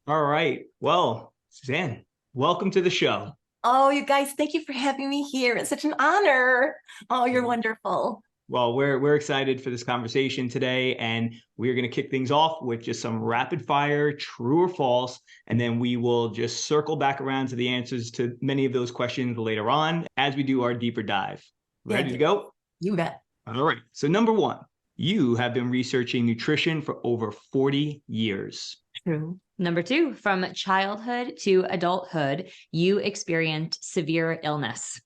All right. Well, Suzanne, welcome to the show. Oh, you guys, thank you for having me here. It's such an honor. Oh, you're wonderful. Well, we're excited for this conversation today, and we're going to kick things off with just some rapid fire, true or false, and then we will just circle back around to the answers to many of those questions later on as we do our deeper dive. Ready to Yeah, go? you bet. All right. So number one, you have been researching nutrition for over 40 years. True. Number two, from childhood to adulthood, you experienced severe illness.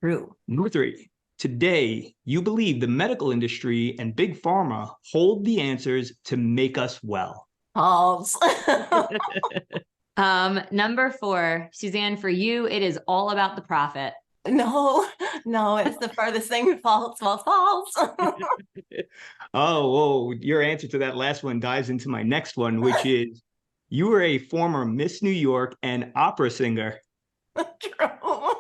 True. Number three, today you believe the medical industry and big pharma hold the answers to make us well. False. Number four, Suzanne, for you, it is all about the profit. No, no, it's the farthest thing. False, false, false. Oh, whoa, your answer to that last one dives into my next one, which is you were a former Miss New York and opera singer. True.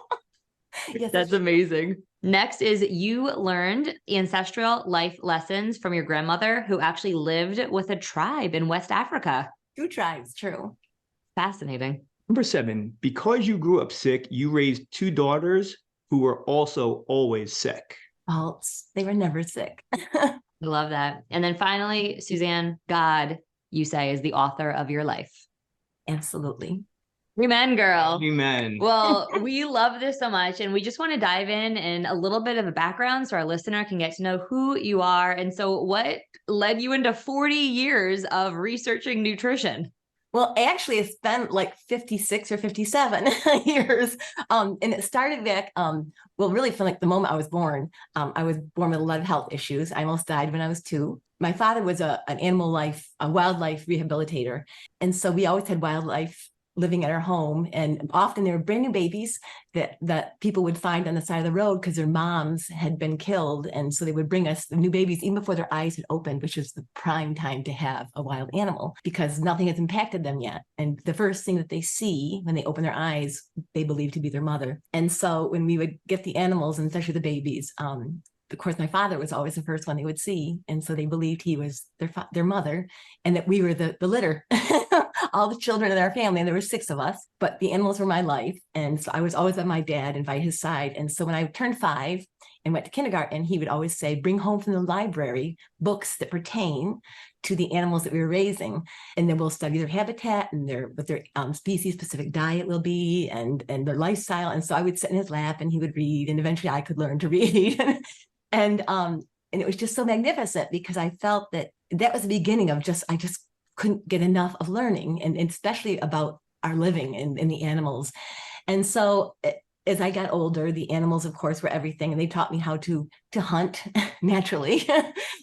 Yes, That's amazing. Next is you learned ancestral life lessons from your grandmother who actually lived with a tribe in West Africa. Two tribes. True. Fascinating. Number seven, because you grew up sick, you raised two daughters who were also always sick. False. They were never sick. I love that. And then finally, Suzanne, God, you say, is the author of your life. Absolutely. Amen, girl. Amen. Well, we love this so much, and we just want to dive in and a little bit of a background so our listener can get to know who you are. And so what led you into 40 years of researching nutrition? Well, actually, it's been like 56 or 57 years. And it started back, well, really from like the moment I was born. I was born with a lot of health issues. I almost died when I was 2. My father was a wildlife rehabilitator. And so we always had wildlife living at our home. And often they were brand new babies that people would find on the side of the road because their moms had been killed. And so they would bring us the new babies even before their eyes had opened, which is the prime time to have a wild animal because nothing has impacted them yet. And the first thing that they see when they open their eyes, they believe to be their mother. And so when we would get the animals, and especially the babies, of course, my father was always the first one they would see. And so they believed he was their mother and that we were the litter, all the children in our family. And there were 6 of us, but the animals were my life. And so I was always by my dad and by his side. And so when I turned 5 and went to kindergarten, he would always say, bring home from the library books that pertain to the animals that we were raising. And then we'll study their habitat and what their species specific diet will be and their lifestyle. And so I would sit in his lap and he would read, and eventually I could learn to read. And it was just so magnificent because I felt that was the beginning of I just couldn't get enough of learning, and especially about our living and the animals. And so as I got older, the animals, of course, were everything. And they taught me how to hunt naturally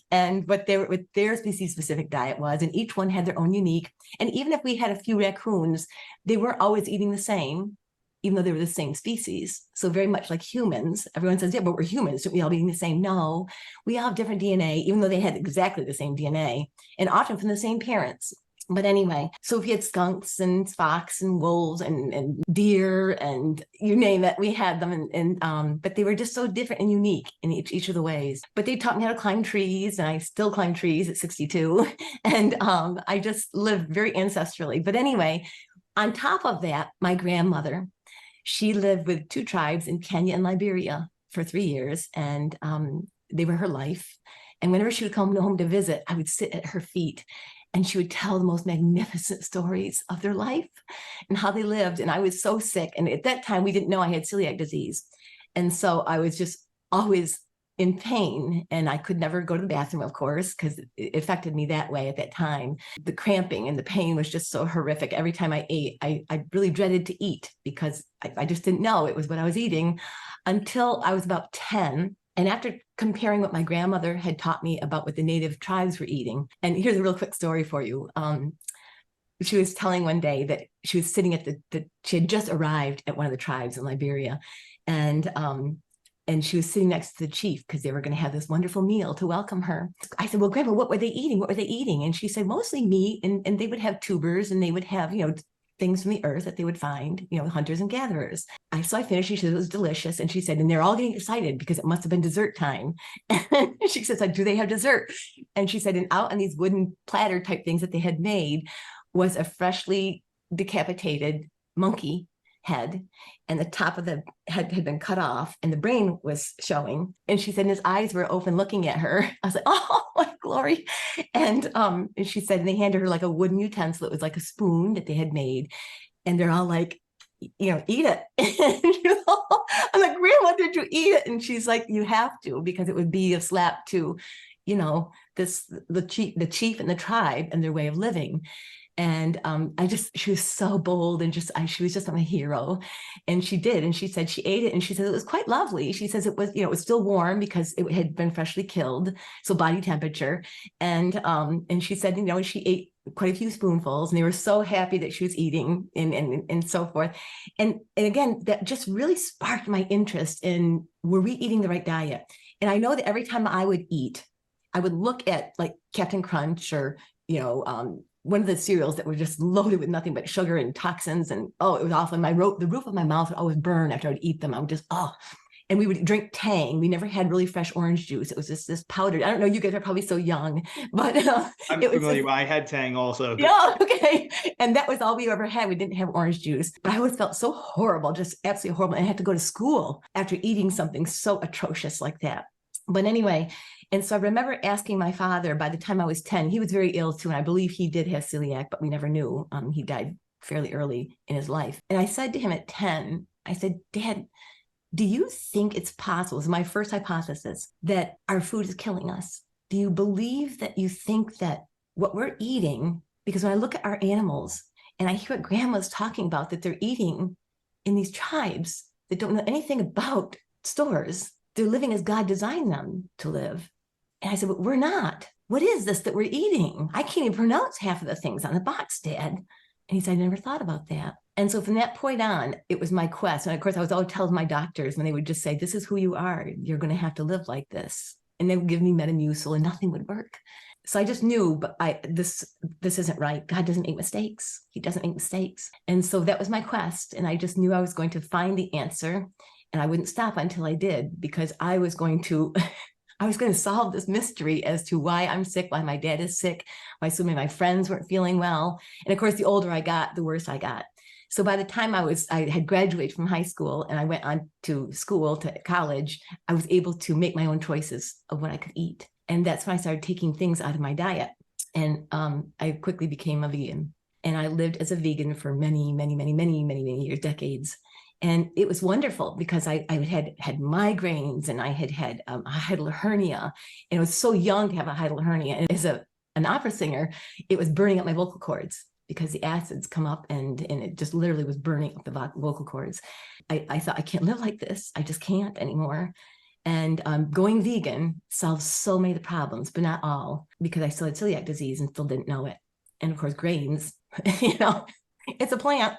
and what their species specific diet was. And each one had their own unique. And even if we had a few raccoons, they weren't always eating the same, even though they were the same species. So very much like humans, everyone says, yeah, but we're humans. Don't we all be eating the same? No, we all have different DNA, even though they had exactly the same DNA and often from the same parents. But anyway, so we had skunks and fox and wolves and deer and you name it, we had them. But they were just so different and unique in each of the ways. But they taught me how to climb trees, and I still climb trees at 62. And I just lived very ancestrally. But anyway, on top of that, my grandmother, she lived with 2 tribes in Kenya and Liberia for 3 years, and they were her life. And whenever she would come home to visit, I would sit at her feet, and she would tell the most magnificent stories of their life and how they lived. And I was so sick. And at that time, we didn't know I had celiac disease. And so I was just always in pain, and I could never go to the bathroom, of course, because it affected me that way at that time. The cramping and the pain was just so horrific. Every time I ate, I really dreaded to eat because I just didn't know it was what I was eating until I was about 10. And after comparing what my grandmother had taught me about what the native tribes were eating, and here's a real quick story for you. She was telling one day that she was sitting at she had just arrived at one of the tribes in Liberia, and she was sitting next to the chief because they were going to have this wonderful meal to welcome her. I said, well, Grandma, what were they eating? What were they eating? And she said, mostly meat, and they would have tubers, and they would have, things from the earth that they would find, hunters and gatherers. So I finished. She said it was delicious. And she said, and they're all getting excited because it must have been dessert time. And she says, do they have dessert? And she said, and out on these wooden platter type things that they had made was a freshly decapitated monkey head, and the top of the head had been cut off and the brain was showing. And she said, and his eyes were open looking at her. I was like, oh, my glory. And she said, and they handed her like a wooden utensil. It was like a spoon that they had made. And they're all like, you know, eat it. And, I'm like, Grandma, did you eat it? And she's like, you have to, because it would be a slap to, you know, the chief and the tribe and their way of living. And she was so bold, and she was just my hero. And she did. And she said she ate it, and she said it was quite lovely. She says it was, you know, it was still warm because it had been freshly killed, so body temperature. And she said, you know, she ate quite a few spoonfuls, and they were so happy that she was eating, and so forth. And again, that just really sparked my interest in, were we eating the right diet? And I know that every time I would eat, I would look at like Captain Crunch, or, you know, one of the cereals that were just loaded with nothing but sugar and toxins. And, oh, it was awful. And the roof of my mouth would always burn after I would eat them. I would just, oh. And we would drink Tang. We never had really fresh orange juice. It was just this powdered. I don't know, you guys are probably so young, but I'm familiar. I had Tang also. Yeah, okay. And that was all we ever had. We didn't have orange juice. But I always felt so horrible, just absolutely horrible. And I had to go to school after eating something so atrocious like that. But anyway, and so I remember asking my father, by the time I was 10, he was very ill too. And I believe he did have celiac, but we never knew. He died fairly early in his life. And I said to him at 10, I said, Dad, do you think it's possible, this is my first hypothesis, that our food is killing us? Do you believe that you think that what we're eating, because when I look at our animals and I hear what Grandma's talking about, that they're eating in these tribes that don't know anything about stores, they're living as God designed them to live. And I said, but we're not. What is this that we're eating? I can't even pronounce half of the things on the box, Dad. And he said, I never thought about that. And so from that point on, it was my quest. And of course, I was always telling my doctors, when they would just say, this is who you are, you're going to have to live like this. And they would give me Metamucil and nothing would work. So I just knew, but this isn't right. God doesn't make mistakes. He doesn't make mistakes. And so that was my quest. And I just knew I was going to find the answer, and I wouldn't stop until I did, because I was going to solve this mystery as to why I'm sick, why my dad is sick, why so many of my friends weren't feeling well. And of course, the older I got, the worse I got. So by the time I had graduated from high school and I went on to college, I was able to make my own choices of what I could eat. And that's when I started taking things out of my diet. And I quickly became a vegan. And I lived as a vegan for many, many, many, many, many, many years, decades. And it was wonderful because I had migraines, and I had a hiatal hernia. And I was so young to have a hiatal hernia. And as an opera singer, it was burning up my vocal cords, because the acids come up and it just literally was burning up the vocal cords. I thought, I can't live like this. I just can't anymore. And going vegan solves so many of the problems, but not all, because I still had celiac disease and still didn't know it. And of course, grains, you know, it's a plant.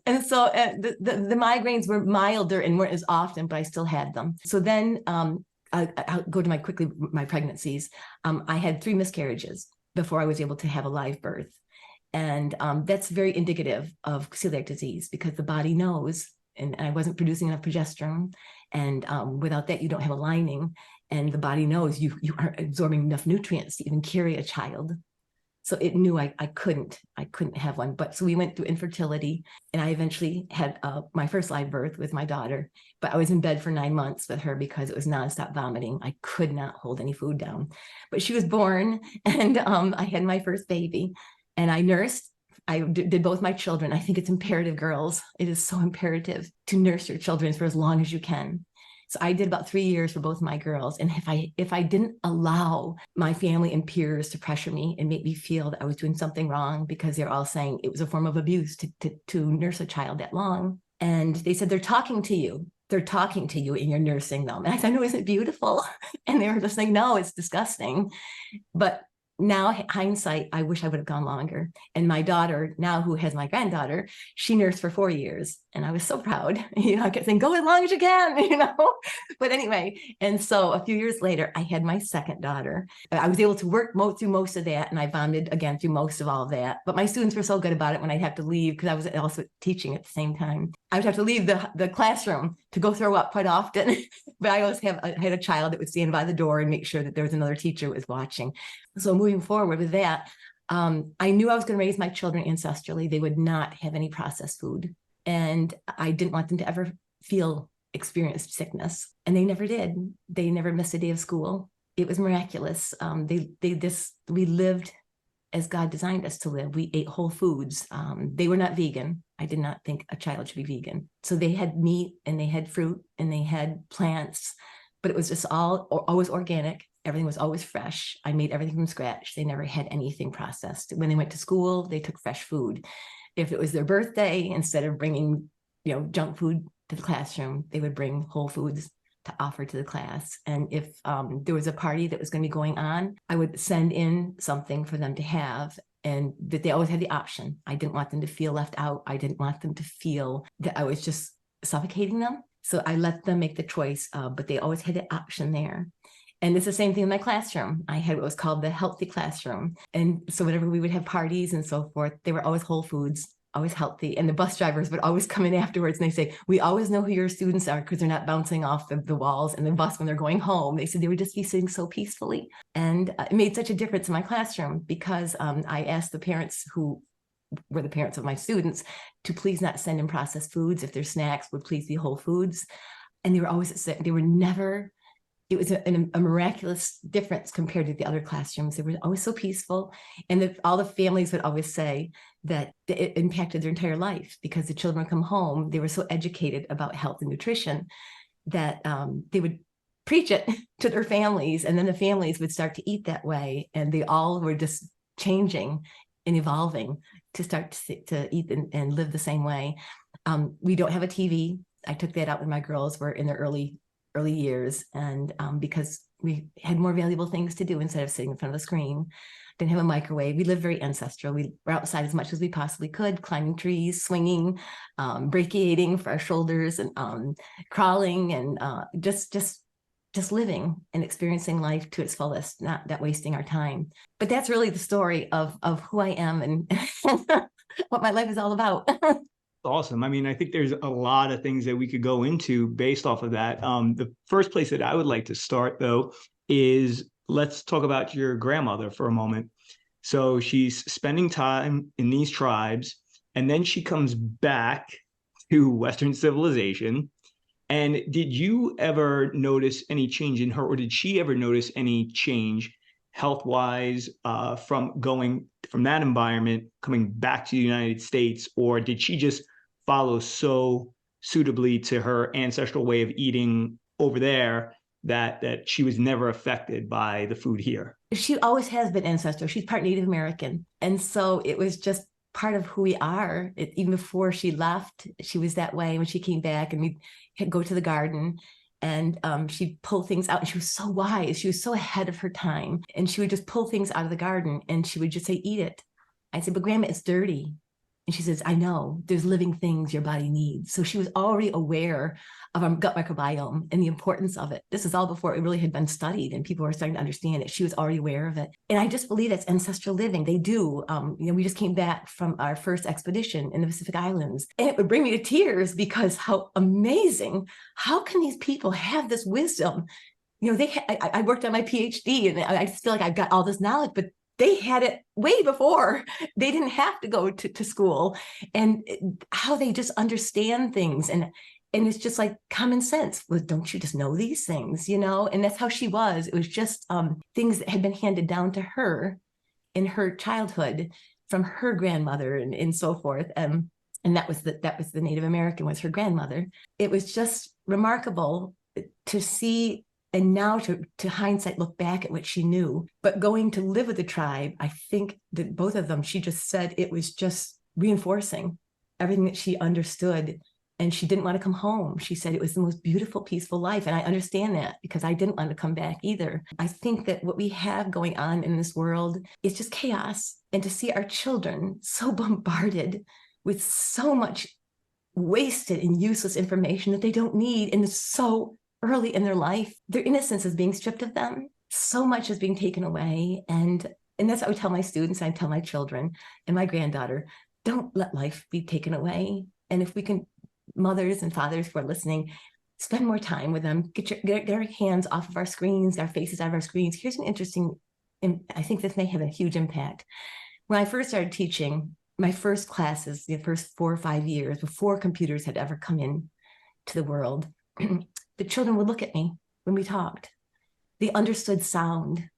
And so the migraines were milder and weren't as often, but I still had them. So then I'll go to my pregnancies. I had 3 miscarriages before I was able to have a live birth. And that's very indicative of celiac disease, because the body knows, and I wasn't producing enough progesterone. And without that, you don't have a lining. And the body knows you aren't absorbing enough nutrients to even carry a child. So it knew I couldn't have one. But so we went through infertility, and I eventually had my first live birth with my daughter. But I was in bed for 9 months with her because it was nonstop vomiting. I could not hold any food down. But she was born, and I had my first baby, and I nursed. I did both my children. I think it's imperative, girls. It is so imperative to nurse your children for as long as you can. So I did about 3 years for both of my girls. And if I didn't allow my family and peers to pressure me and make me feel that I was doing something wrong, because they're all saying it was a form of abuse to nurse a child that long. And they said, they're talking to you. They're talking to you and you're nursing them. And I said, no, isn't it beautiful? And they were just like, no, it's disgusting. But now, hindsight, I wish I would have gone longer. And my daughter, now who has my granddaughter, she nursed for 4 years. And I was so proud. You know, I kept saying, go as long as you can, you know. But anyway, and so a few years later, I had my second daughter. I was able to work through most of that. And I vomited again through most of all of that. But my students were so good about it when I'd have to leave, because I was also teaching at the same time. I would have to leave the classroom to go throw up quite often. But I always had a child that would stand by the door and make sure that there was another teacher who was watching. So moving forward with that, I knew I was going to raise my children ancestrally. They would not have any processed food. And I didn't want them to ever experience sickness. And they never did. They never missed a day of school. It was miraculous. We lived as God designed us to live. We ate whole foods. They were not vegan. I did not think a child should be vegan. So they had meat and they had fruit and they had plants, but it was just always organic. Everything was always fresh. I made everything from scratch. They never had anything processed. When they went to school, they took fresh food. If it was their birthday, instead of bringing, junk food to the classroom, they would bring whole foods to offer to the class. And if there was a party that was going to be going on, I would send in something for them to have, and that they always had the option. I didn't want them to feel left out. I didn't want them to feel that I was just suffocating them. So I let them make the choice, but they always had the option there. And it's the same thing in my classroom. I had what was called the healthy classroom. And so whenever we would have parties and so forth, they were always whole foods, always healthy. And the bus drivers would always come in afterwards and they say, we always know who your students are because they're not bouncing off the walls in the bus when they're going home. They said they would just be sitting so peacefully. And it made such a difference in my classroom because I asked the parents who were the parents of my students to please not send in processed foods. If their snacks would please be whole foods. And they were always, they were never, it was a miraculous difference compared to the other classrooms. They were always so peaceful. And all the families would always say that it impacted their entire life because the children would come home. They were so educated about health and nutrition that they would preach it to their families. And then the families would start to eat that way. And they all were just changing and evolving to start to eat and live the same way. We don't have a TV. I took that out when my girls were in their early years, and because we had more valuable things to do instead of sitting in front of the screen. Didn't have a microwave. We lived very ancestral. We were outside as much as we possibly could, climbing trees, swinging, brachiating for our shoulders, and crawling, and just living and experiencing life to its fullest, not that wasting our time. But that's really the story of who I am and what my life is all about. Awesome. I mean, I think there's a lot of things that we could go into based off of that. The first place that I would like to start, though, is let's talk about your grandmother for a moment. So she's spending time in these tribes, and then she comes back to Western civilization. And did you ever notice any change in her, or did she ever notice any change health-wise from going from that environment, coming back to the United States, or did she just follow so suitably to her ancestral way of eating over there that she was never affected by the food here? She always has been ancestral. She's part Native American. And so it was just part of who we are. Even before she left, she was that way. When she came back and we'd go to the garden, and she'd pull things out, and she was so wise. She was so ahead of her time. And she would just pull things out of the garden and she would just say, eat it. I said, but Grandma, it's dirty. And she says, I know, there's living things your body needs. So she was already aware of our gut microbiome and the importance of it. This is all before it really had been studied and people were starting to understand it. She was already aware of it. And I just believe that's ancestral living. They do. We just came back from our first expedition in the Pacific Islands, and it would bring me to tears because how amazing, how can these people have this wisdom? I worked on my PhD and I just feel like I've got all this knowledge, but they had it way before. They didn't have to go to school, and how they just understand things. And it's just like common sense. Well, don't you just know these things, And that's how she was. It was just things that had been handed down to her in her childhood from her grandmother and so forth. And that was the Native American, was her grandmother. It was just remarkable to see. And now to hindsight, look back at what she knew. But going to live with the tribe, I think that both of them, she just said it was just reinforcing everything that she understood. And she didn't want to come home. She said it was the most beautiful, peaceful life. And I understand that because I didn't want to come back either. I think that what we have going on in this world is just chaos. And to see our children so bombarded with so much wasted and useless information that they don't need, and it's so early in their life, their innocence is being stripped of them. So much is being taken away. And that's what I would tell my students. I tell my children and my granddaughter, don't let life be taken away. And if we can, mothers and fathers who are listening, spend more time with them, get our hands off of our screens, our faces out of our screens. Here's an interesting, and I think this may have a huge impact. When I first started teaching, my first classes, the first 4 or 5 years before computers had ever come in to the world, the children would look at me when we talked. They understood sound.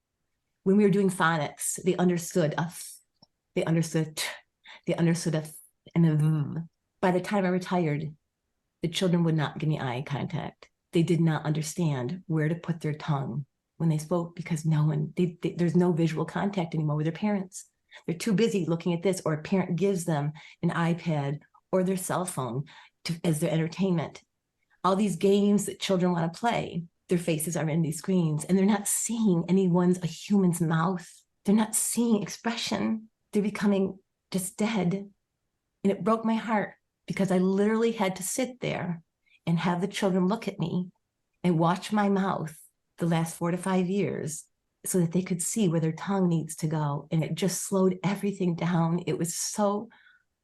When we were doing phonics, they understood a, they understood t, they understood a, and a v. By the time I retired, the children would not give me eye contact. They did not understand where to put their tongue when they spoke, because there's no visual contact anymore with their parents. They're too busy looking at this, or a parent gives them an iPad or their cell phone as their entertainment. All these games that children want to play, their faces are in these screens, and they're not seeing a human's mouth. They're not seeing expression. They're becoming just dead. And it broke my heart, because I literally had to sit there and have the children look at me and watch my mouth the last 4 to 5 years so that they could see where their tongue needs to go. And it just slowed everything down. It was so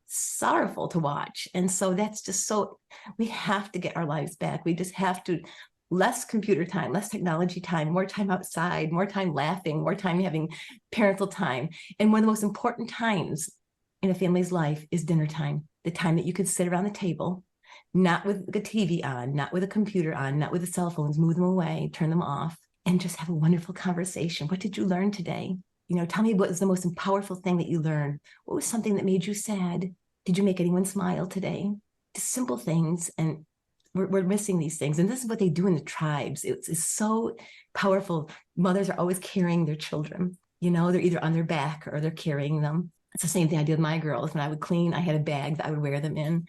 sorrowful to watch. And so that's just so, we have to get our lives back. We just have to, less computer time, less technology time, more time outside, more time laughing, more time having parental time. And one of the most important times in a family's life is dinner time, the time that you could sit around the table, not with the TV on, not with a computer on, not with the cell phones, move them away, turn them off, and just have a wonderful conversation. What did you learn today? You know, tell me what was the most powerful thing that you learned. What was something that made you sad? Did you make anyone smile today? Just simple things. And we're missing these things. And this is what they do in the tribes. It's so powerful. Mothers are always carrying their children. You know, they're either on their back or they're carrying them. It's the same thing I did with my girls. When I would clean, I had a bag that I would wear them in.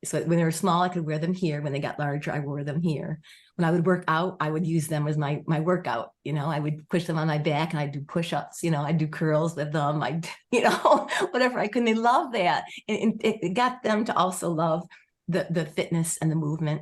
So when they were small, I could wear them here. When they got larger, I wore them here. When I would work out, I would use them as my workout. You know, I would push them on my back and I'd do push-ups. You know, I'd do curls with them. I'd, you know, whatever I could. And they love that. And it got them to also love the fitness and the movement.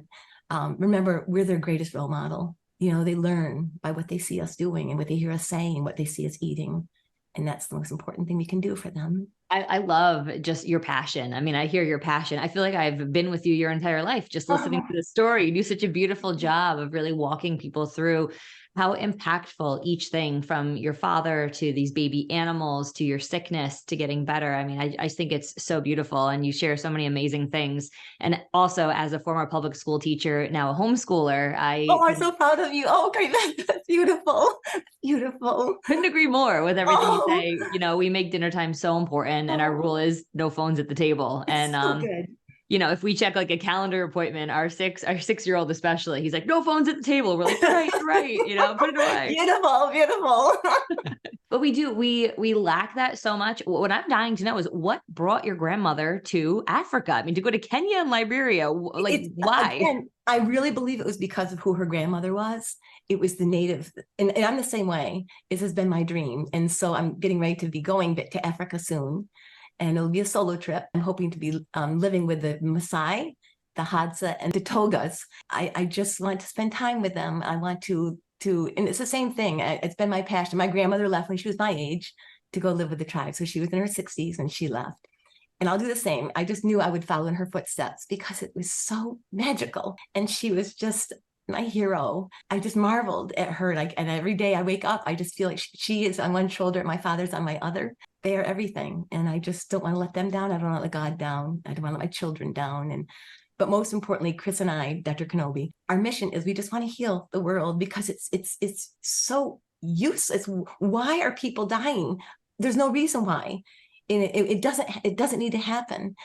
Remember, we're their greatest role model. You know, they learn by what they see us doing and what they hear us saying, what they see us eating. And that's the most important thing we can do for them. I love just your passion. I mean, I hear your passion. I feel like I've been with you your entire life, just listening to the story. You do such a beautiful job of really walking people through how impactful each thing, from your father to these baby animals to your sickness to getting better. I mean, I think it's so beautiful, and you share so many amazing things. And also, as a former public school teacher, now a homeschooler, I'm so proud of you. Oh, great. That's beautiful. Beautiful. Couldn't agree more with everything you say. You know, we make dinner time so important, and our rule is no phones at the table. And so good. You know, if we check like a calendar appointment, our 6-year-old especially, he's like, no phones at the table. We're like, right, you know, put it away. Beautiful. But we lack that so much. What I'm dying to know is, what brought your grandmother to Africa? I mean, to go to Kenya and Liberia, like, why? Again, I really believe it was because of who her grandmother was. It was the native, and I'm the same way. This has been my dream. And so I'm getting ready to be going to Africa soon. And it'll be a solo trip. I'm hoping to be living with the Maasai, the Hadza, and the Togas. I just want to spend time with them. I want to, and it's the same thing. It's been my passion. My grandmother left when she was my age to go live with the tribe. So she was in her 60s when she left. And I'll do the same. I just knew I would follow in her footsteps because it was so magical. And she was just my hero. I just marveled at her. And every day I wake up, I just feel like she is on one shoulder, my father's on my other. They are everything. And I just don't want to let them down. I don't want to let God down. I don't want to let my children down. But most importantly, Chris and I, Dr. Kenobi, our mission is we just want to heal the world, because it's so useless. Why are people dying? There's no reason why. And it doesn't need to happen.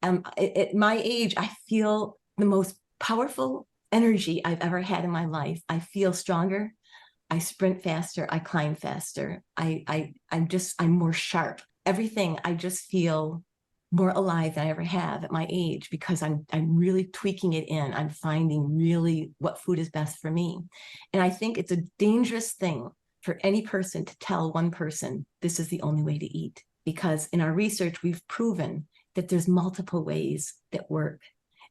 At my age, I feel the most powerful energy I've ever had in my life. I feel stronger. I sprint faster. I climb faster. I'm more sharp. Everything, I just feel more alive than I ever have at my age, because I'm really tweaking it in. I'm finding really what food is best for me. And I think it's a dangerous thing for any person to tell one person, this is the only way to eat. Because in our research, we've proven that there's multiple ways that work,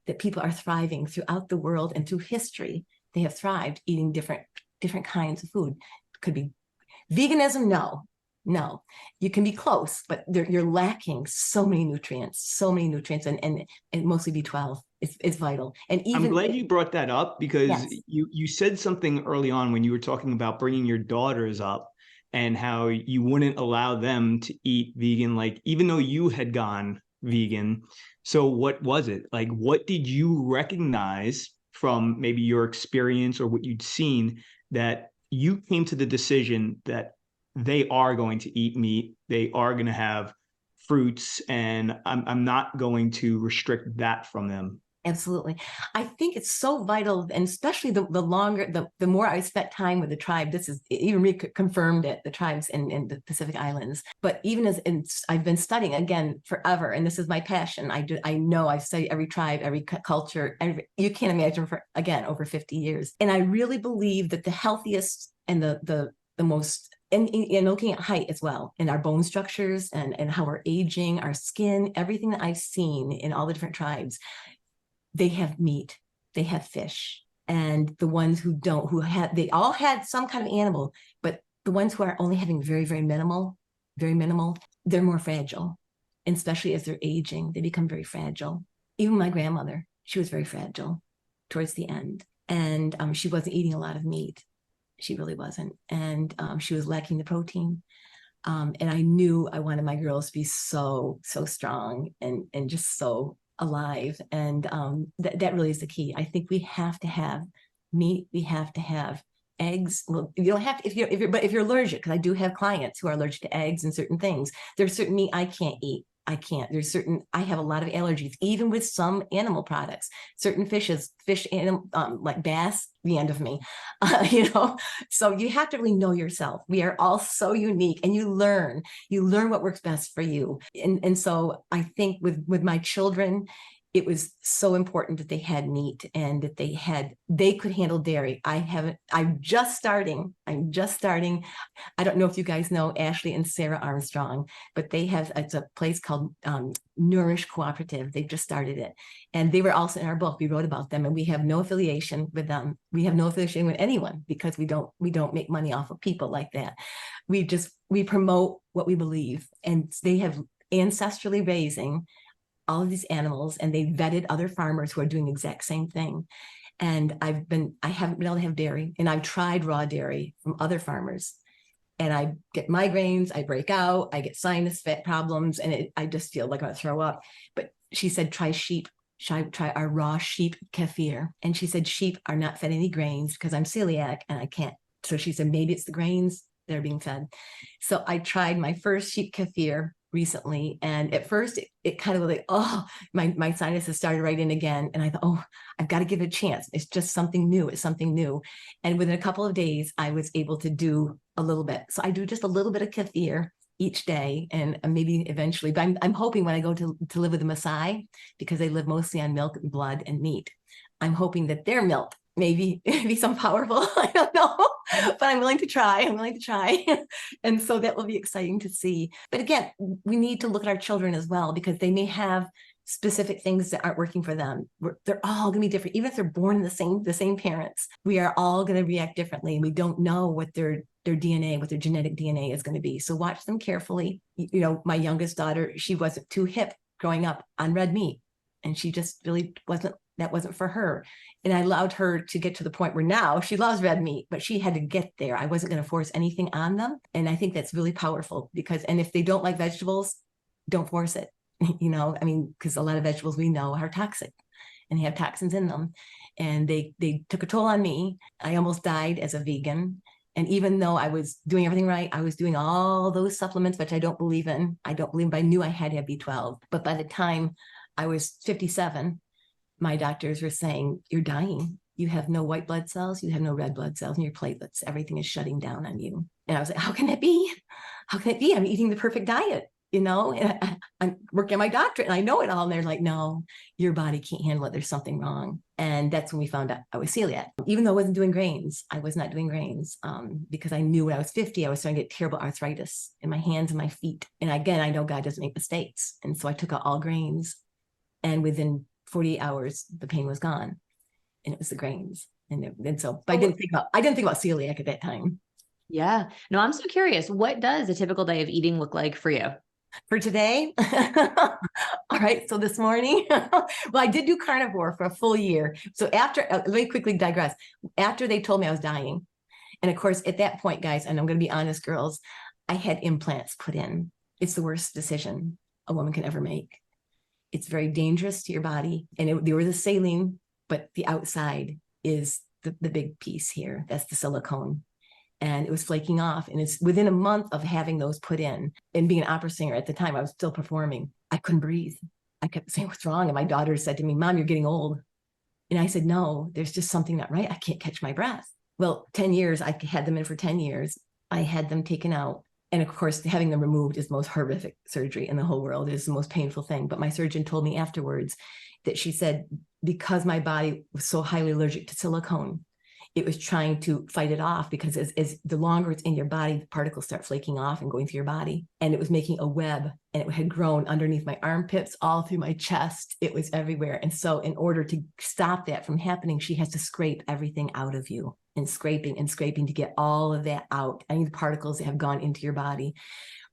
that people are thriving throughout the world and through history. They have thrived eating different kinds of food. Could be veganism. No, you can be close, but you're lacking so many nutrients, and mostly B12 is vital. And even, I'm glad you brought that up, because yes. you said something early on when you were talking about bringing your daughters up, and how you wouldn't allow them to eat vegan, like even though you had gone vegan. So what was it? Like, what did you recognize from maybe your experience or what you'd seen that you came to the decision that they are going to eat meat, they are going to have fruits, and I'm not going to restrict that from them? Absolutely. I think it's so vital, and especially the longer, the more I spent time with the tribe. This is even reconfirmed it, the tribes in the Pacific Islands. But even I've been studying again forever, and this is my passion. I know I've studied every tribe, every culture, you can't imagine, for again over 50 years. And I really believe that the healthiest and the most, and looking at height as well, and our bone structures and how we're aging, our skin, everything that I've seen in all the different tribes, they have meat, they have fish. And the ones who don't, they all had some kind of animal, but the ones who are only having very, very minimal, they're more fragile. And especially as they're aging, they become very fragile. Even my grandmother, she was very fragile towards the end. And she wasn't eating a lot of meat. She really wasn't. And she was lacking the protein. And I knew I wanted my girls to be so strong and just so alive. And that really is the key. I think we have to have meat. We have to have eggs. Well, you don't have to, if you're allergic, because I do have clients who are allergic to eggs and certain things. There's certain meat I can't eat. I have a lot of allergies, even with some animal products, certain fish, like bass, the end of me, so you have to really know yourself. We are all so unique, and you learn what works best for you. And so I think with my children, it was so important that they had meat and that they could handle dairy. I'm just starting. I don't know if you guys know Ashley and Sarah Armstrong, but it's a place called Nourish Cooperative. They've just started it. And they were also in our book. We wrote about them, and we have no affiliation with them. We have no affiliation with anyone, because we don't make money off of people like that. We promote what we believe. And they have ancestrally raising all of these animals, and they vetted other farmers who are doing the exact same thing. And I haven't been able to have dairy, and I've tried raw dairy from other farmers, and I get migraines, I break out, I get sinus problems, and I just feel like I'm gonna throw up. But she said, try sheep. Try our raw sheep kefir. And she said, sheep are not fed any grains, because I'm celiac and I can't. So she said, maybe it's the grains that are being fed. So I tried my first sheep kefir recently, and at first it kind of was like, oh, my sinuses started right in again, and I thought, oh, I've got to give it a chance. It's just something new. And within a couple of days, I was able to do a little bit. So I do just a little bit of kefir each day, and maybe eventually, but I'm hoping when I go to live with the Maasai, because they live mostly on milk, blood, and meat, I'm hoping that their milk maybe some powerful, I don't know, but I'm willing to try. And so that will be exciting to see. But again, we need to look at our children as well, because they may have specific things that aren't working for them. They're all going to be different. Even if they're born in the same parents, we are all going to react differently. And we don't know what their DNA, what their genetic DNA is going to be. So watch them carefully. My youngest daughter, she wasn't too hip growing up on red meat, and she just really wasn't for her. And I allowed her to get to the point where now she loves red meat, but she had to get there. I wasn't going to force anything on them. And I think that's really powerful, and if they don't like vegetables, don't force it, because a lot of vegetables we know are toxic and they have toxins in them. And they took a toll on me. I almost died as a vegan. And even though I was doing everything right, I was doing all those supplements, which I don't believe in. But I knew I had to have B12. But by the time I was 57, my doctors were saying, you're dying. You have no white blood cells. You have no red blood cells, and your platelets. Everything is shutting down on you. And I was like, how can that be? I'm eating the perfect diet, and I'm working on my doctorate, and I know it all. And they're like, no, your body can't handle it. There's something wrong. And that's when we found out I was celiac. Even though I wasn't doing grains, because I knew when I was 50, I was starting to get terrible arthritis in my hands and my feet. And again, I know God doesn't make mistakes. And so I took out all grains, and within 48 hours, the pain was gone, and it was the grains. And so, but I didn't think about celiac at that time. Yeah. No, I'm so curious. What does a typical day of eating look like for you? For today? All right. So this morning, well, I did do carnivore for a full year. So let me quickly digress. After they told me I was dying, And of course, at that point, guys, and I'm going to be honest, girls, I had implants put in. It's the worst decision a woman can ever make. It's very dangerous to your body. And they were the saline, but the outside is the big piece here. That's the silicone. And it was flaking off. And it's within a month of having those put in and being an opera singer at the time, I was still performing. I couldn't breathe. I kept saying, what's wrong? And my daughter said to me, Mom, you're getting old. And I said, no, there's just something not right. I can't catch my breath. Well, 10 years, I had them in for 10 years. I had them taken out. And of course, having them removed is the most horrific surgery in the whole world. It is the most painful thing. But my surgeon told me afterwards that she said, because my body was so highly allergic to silicone, it was trying to fight it off, because as the longer it's in your body, the particles start flaking off and going through your body. And it was making a web, and it had grown underneath my armpits, all through my chest. It was everywhere. And so in order to stop that from happening, she has to scrape everything out of you, and scraping to get all of that out, any particles that have gone into your body.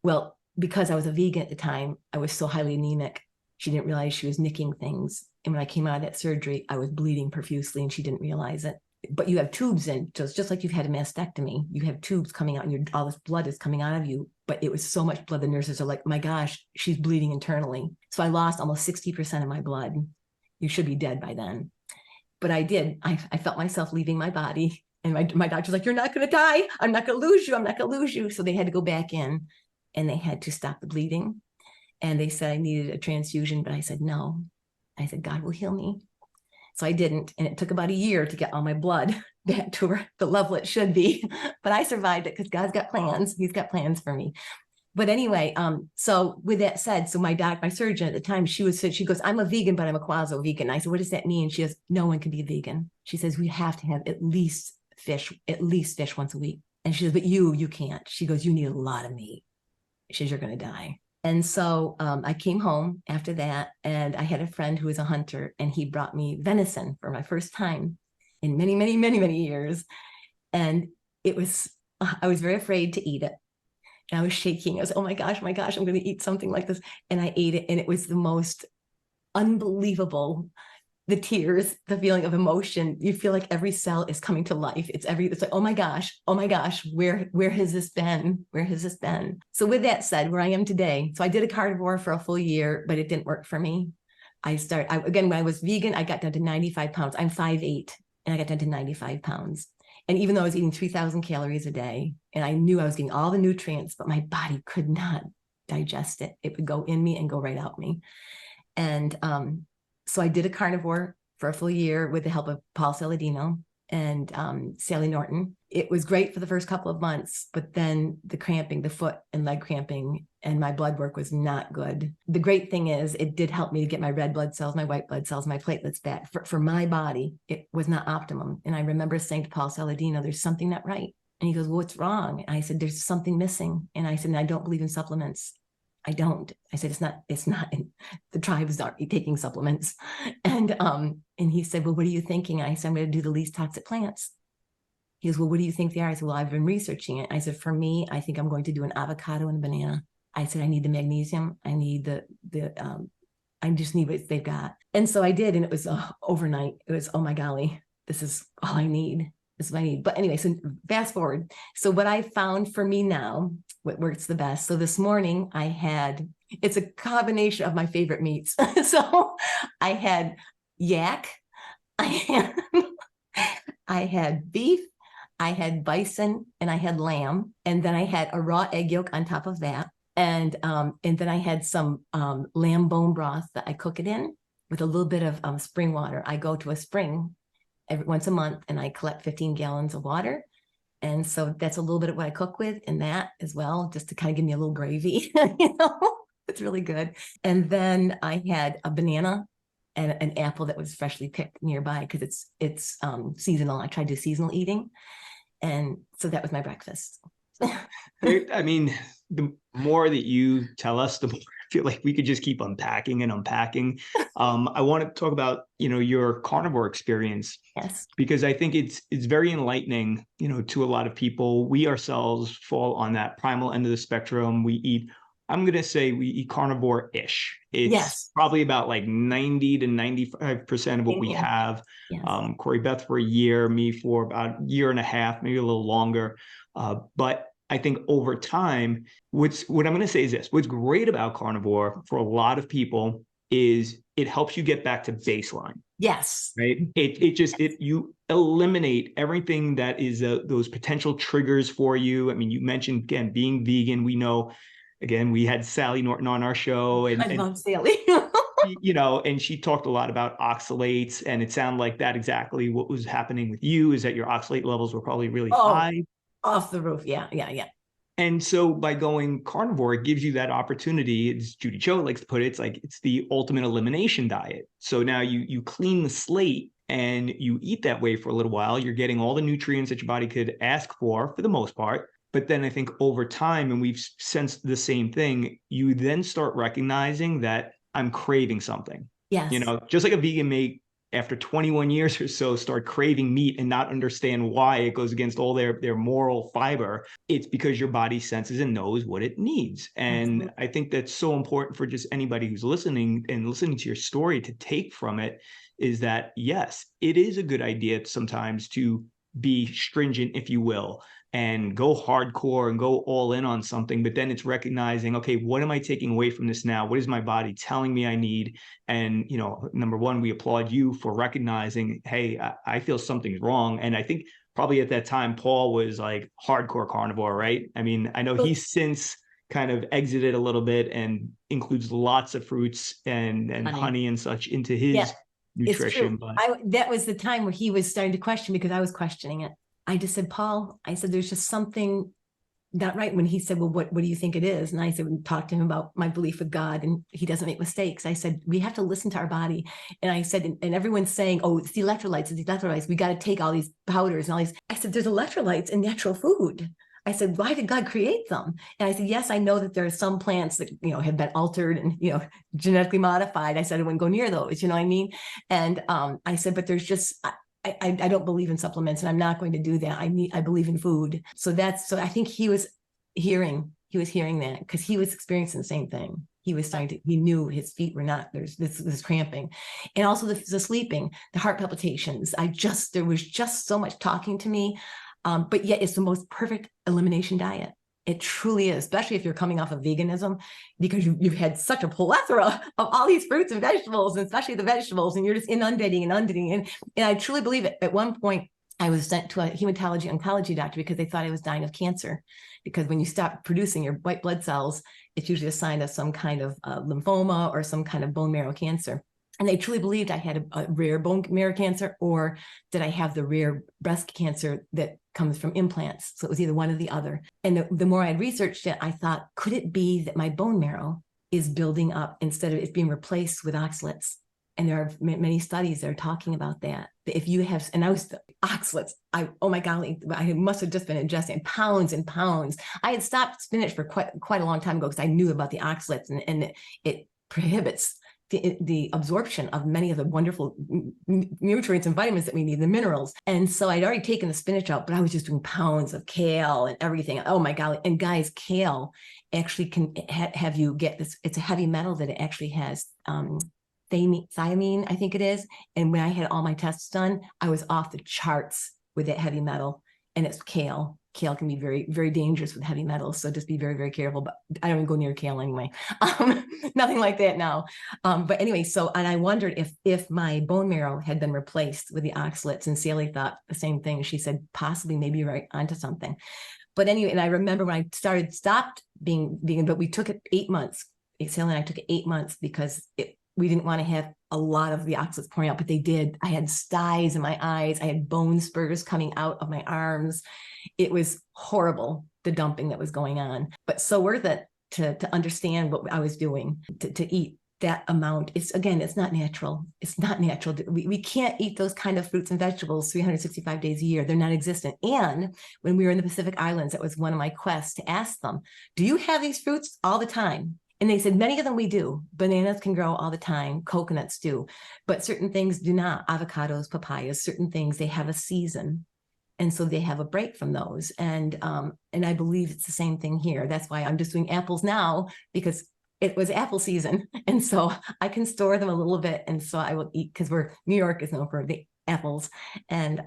Well, because I was a vegan at the time, I was so highly anemic. She didn't realize she was nicking things. And when I came out of that surgery, I was bleeding profusely, and she didn't realize it. But you have tubes in, so it's just like you've had a mastectomy. You have tubes coming out, and all this blood is coming out of you. But it was so much blood, the nurses are like, my gosh, she's bleeding internally. So I lost almost 60% of my blood. You should be dead by then. But I did. I felt myself leaving my body. And my doctor's like, you're not going to die. I'm not going to lose you. I'm not going to lose you. So they had to go back in, and they had to stop the bleeding. And they said I needed a transfusion, but I said, no. I said, God will heal me. So I didn't. And it took about a year to get all my blood back to the level it should be. But I survived it because God's got plans. He's got plans for me. But anyway, so with that said, so my surgeon at the time, she goes, I'm a vegan, but I'm a quasi-vegan. I said, what does that mean? She goes, no one can be a vegan. She says, we have to have at least fish once a week. And she says, but you can't. She goes, you need a lot of meat. She says, you're going to die. And so I came home after that, and I had a friend who was a hunter, and he brought me venison for my first time in many, many, many, many years. And I was very afraid to eat it. And I was shaking. I was, oh my gosh, I'm going to eat something like this. And I ate it, and it was the most unbelievable, the tears, the feeling of emotion. You feel like every cell is coming to life. It's like, oh my gosh, where has this been? Where has this been? So with that said, where I am today, so I did a carnivore for a full year, but it didn't work for me. Again, when I was vegan, I got down to 95 pounds. I'm 5'8", and I got down to 95 pounds. And even though I was eating 3,000 calories a day, and I knew I was getting all the nutrients, but my body could not digest it. It would go in me and go right out me. And so I did a carnivore for a full year with the help of Paul Saladino and Sally Norton. It was great for the first couple of months, but then the cramping, the foot and leg cramping, and my blood work was not good. The great thing is it did help me to get my red blood cells, my white blood cells, my platelets back. For my body, it was not optimum. And I remember saying to Paul Saladino, there's something not right. And he goes, well, what's wrong? And I said, there's something missing. And I said, I don't believe in supplements. I don't. I said, it's not, the tribes aren't taking supplements. And he said, well, what are you thinking? I said, I'm going to do the least toxic plants. He goes, well, what do you think they are? I said, well, I've been researching it. I said, for me, I think I'm going to do an avocado and a banana. I said, I need the magnesium. I need I just need what they've got. And so I did. And it was overnight. It was, oh my golly, this is all I need. This is what I need. But anyway, so fast forward. So what I found for me now, what works the best. So this morning it's a combination of my favorite meats. So I had yak, I had beef, I had bison, and I had lamb. And then I had a raw egg yolk on top of that. And then I had some lamb bone broth that I cook it in with a little bit of spring water. I go to a spring once a month, and I collect 15 gallons of water. And so that's a little bit of what I cook with in that as well, just to kind of give me a little gravy. It's really good. And then I had a banana and an apple that was freshly picked nearby, because it's seasonal. I tried to do seasonal eating. And so that was my breakfast. I mean, the more that you tell us, the more I feel like we could just keep unpacking and unpacking. I want to talk about, your carnivore experience. Yes. Because I think it's very enlightening, to a lot of people. We ourselves fall on that primal end of the spectrum. We eat I'm going to say we eat carnivore-ish. It's Yes. probably about like 90 to 95% of what we have. Yes. Corey Beth for a year, me for about a year and a half, maybe a little longer. But I think over time, what I'm going to say is this. What's great about carnivore for a lot of people is it helps you get back to baseline. Yes. Right. You eliminate everything that is those potential triggers for you. I mean, you mentioned, again, being vegan. We know, again, we had Sally Norton on our show, I love Sally. and she talked a lot about oxalates, and it sounded like that exactly what was happening with you is that your oxalate levels were probably really high. Off the roof. Yeah. And so by going carnivore, it gives you that opportunity. As Judy Cho likes to put it, it's like it's the ultimate elimination diet. So now you clean the slate and you eat that way for a little while. You're getting all the nutrients that your body could ask for the most part. But then I think over time, and we've sensed the same thing, you then start recognizing that I'm craving something. Yes. Just like a vegan may, after 21 years or so, start craving meat and not understand why it goes against all their moral fiber. It's because your body senses and knows what it needs. And Absolutely. I think that's so important for just anybody who's listening to your story to take from it is that, yes, it is a good idea sometimes to be stringent, if you will, and go hardcore and go all in on something. But then it's recognizing, okay, what am I taking away from this now? What is my body telling me I need? And, number one, we applaud you for recognizing, hey, I feel something's wrong. And I think probably at that time, Paul was like hardcore carnivore, right? I mean, I know he's since kind of exited a little bit and includes lots of fruits and honey and such into his nutrition. It's true. That was the time where he was starting to question because I was questioning it. I just said, Paul, I said, there's just something not right. When he said, well, what do you think it is? And I said, we talked to him about my belief with God and he doesn't make mistakes. I said, we have to listen to our body. And I said, and everyone's saying, oh, it's the electrolytes. We got to take all these powders and all these. I said, there's electrolytes in natural food. I said, why did God create them? And I said, yes, I know that there are some plants that, have been altered and, genetically modified. I said, I wouldn't go near those, you know what I mean? And I said, but there's just, I don't believe in supplements and I'm not going to do that. I believe in food. So I think he was hearing that because he was experiencing the same thing. He knew his feet were not, there's this cramping and also the sleeping, the heart palpitations. There was just so much talking to me. But yet it's the most perfect elimination diet. It truly is, especially if you're coming off of veganism, because you've had such a plethora of all these fruits and vegetables, and especially the vegetables, and you're just inundating. And I truly believe it. At one point, I was sent to a hematology oncology doctor because they thought I was dying of cancer. Because when you stop producing your white blood cells, it's usually a sign of some kind of lymphoma or some kind of bone marrow cancer. And they truly believed I had a rare bone marrow cancer or that I have the rare breast cancer that comes from implants. So it was either one or the other. And the more I researched it, I thought, could it be that my bone marrow is building up instead of it being replaced with oxalates? And there are many studies that are talking about that. If you have, and I was oxalates, oh my golly, I must have just been ingesting pounds and pounds. I had stopped spinach for quite a long time ago because I knew about the oxalates and it prohibits the absorption of many of the wonderful nutrients and vitamins that we need, the minerals. And so I'd already taken the spinach out, but I was just doing pounds of kale and everything. Oh my God. And guys, kale actually can have you get this. It's a heavy metal that it actually has thiamine, I think it is. And when I had all my tests done, I was off the charts with that heavy metal. And it's kale. Kale can be very, very dangerous with heavy metals. So just be very, very careful. But I don't even go near kale anyway. Nothing like that now. But anyway, and I wondered if my bone marrow had been replaced with the oxalates, and Sally thought the same thing. She said, possibly, maybe you're right onto something. But anyway, and I remember when I stopped being vegan, but we took it 8 months. Sally and I took it 8 months because we didn't want to have a lot of the oxalates pouring out, but they did. I had styes in my eyes. I had bone spurs coming out of my arms. It was horrible, the dumping that was going on, but so worth it to understand what I was doing, to eat that amount. It's not natural. It's not natural. We can't eat those kind of fruits and vegetables 365 days a year. They're not existent. And when we were in the Pacific Islands, that was one of my quests to ask them, do you have these fruits all the time? And they said, many of them we do. Bananas can grow all the time. Coconuts do. But certain things do not. Avocados, papayas, certain things, they have a season. And so they have a break from those. And I believe it's the same thing here. That's why I'm just doing apples now, because it was apple season. And so I can store them a little bit. And so I will eat, because New York is known for the apples. And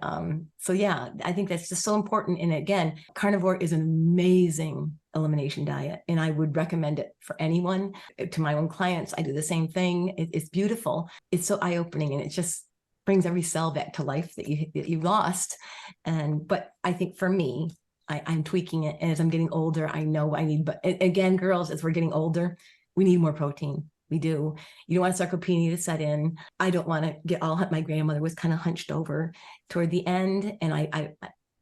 so, yeah, I think that's just so important. And again, carnivore is an amazing elimination diet. And I would recommend it for anyone. To my own clients, I do the same thing. It's beautiful. It's so eye-opening, and it just brings every cell back to life that you lost. But I think for me, I'm tweaking it. And as I'm getting older, I know I need, but again, girls, as we're getting older, we need more protein. We do. You don't want sarcopenia to set in. I don't want to get all, my grandmother was kind of hunched over toward the end. And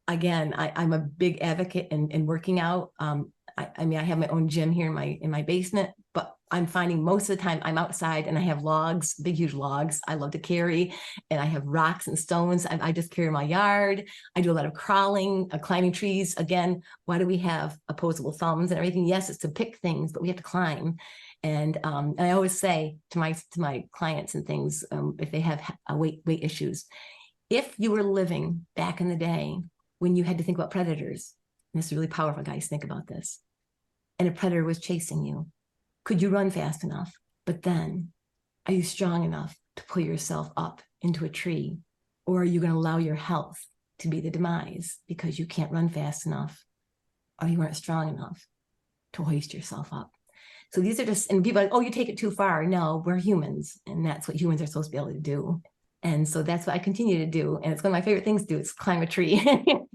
I'm a big advocate in working out. I mean, I have my own gym here in my basement, but I'm finding most of the time I'm outside and I have logs, big, huge logs I love to carry. And I have rocks and stones. I just carry in my yard. I do a lot of crawling, climbing trees. Again, why do we have opposable thumbs and everything? Yes, it's to pick things, but we have to climb. And I always say to my clients and things, if they have weight issues, if you were living back in the day when you had to think about predators, and this is really powerful, guys, think about this, and a predator was chasing you, could you run fast enough? But then, are you strong enough to pull yourself up into a tree? Or are you going to allow your health to be the demise because you can't run fast enough, or you weren't strong enough to hoist yourself up? So these are just, and people are like, oh, you take it too far. No, we're humans, and that's what humans are supposed to be able to do. And so that's what I continue to do. And it's one of my favorite things to do, is climb a tree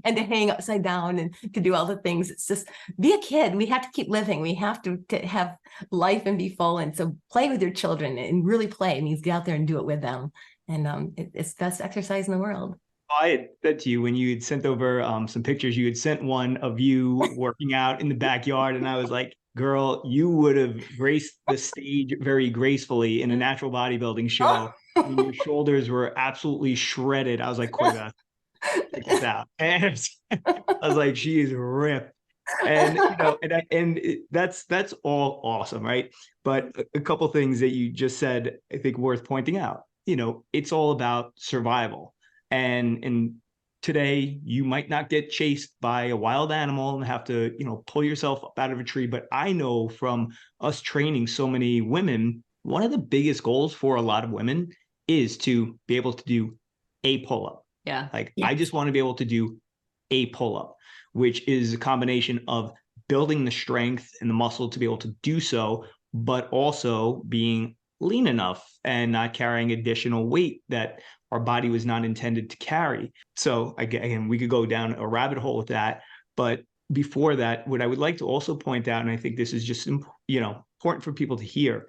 and to hang upside down and to do all the things. It's just, be a kid. We have to keep living. We have to have life and be full. And so play with your children, and really play means get out there and do it with them. And it's the best exercise in the world. I had said to you when you had sent over some pictures, you had sent one of you working out in the backyard. And I was like, girl, you would have graced the stage very gracefully in a natural bodybuilding show. When your shoulders were absolutely shredded. I was like, Koida, check this out. And I was like, she is ripped. And that's all awesome, right? But a couple things that you just said, I think worth pointing out. It's all about survival. And today you might not get chased by a wild animal and have to, pull yourself up out of a tree. But I know from us training so many women, one of the biggest goals for a lot of women is to be able to do a pull-up. Yeah. I just want to be able to do a pull-up, which is a combination of building the strength and the muscle to be able to do so, but also being lean enough and not carrying additional weight that our body was not intended to carry. So again, we could go down a rabbit hole with that. But before that, what I would like to also point out, and I think this is just, important for people to hear,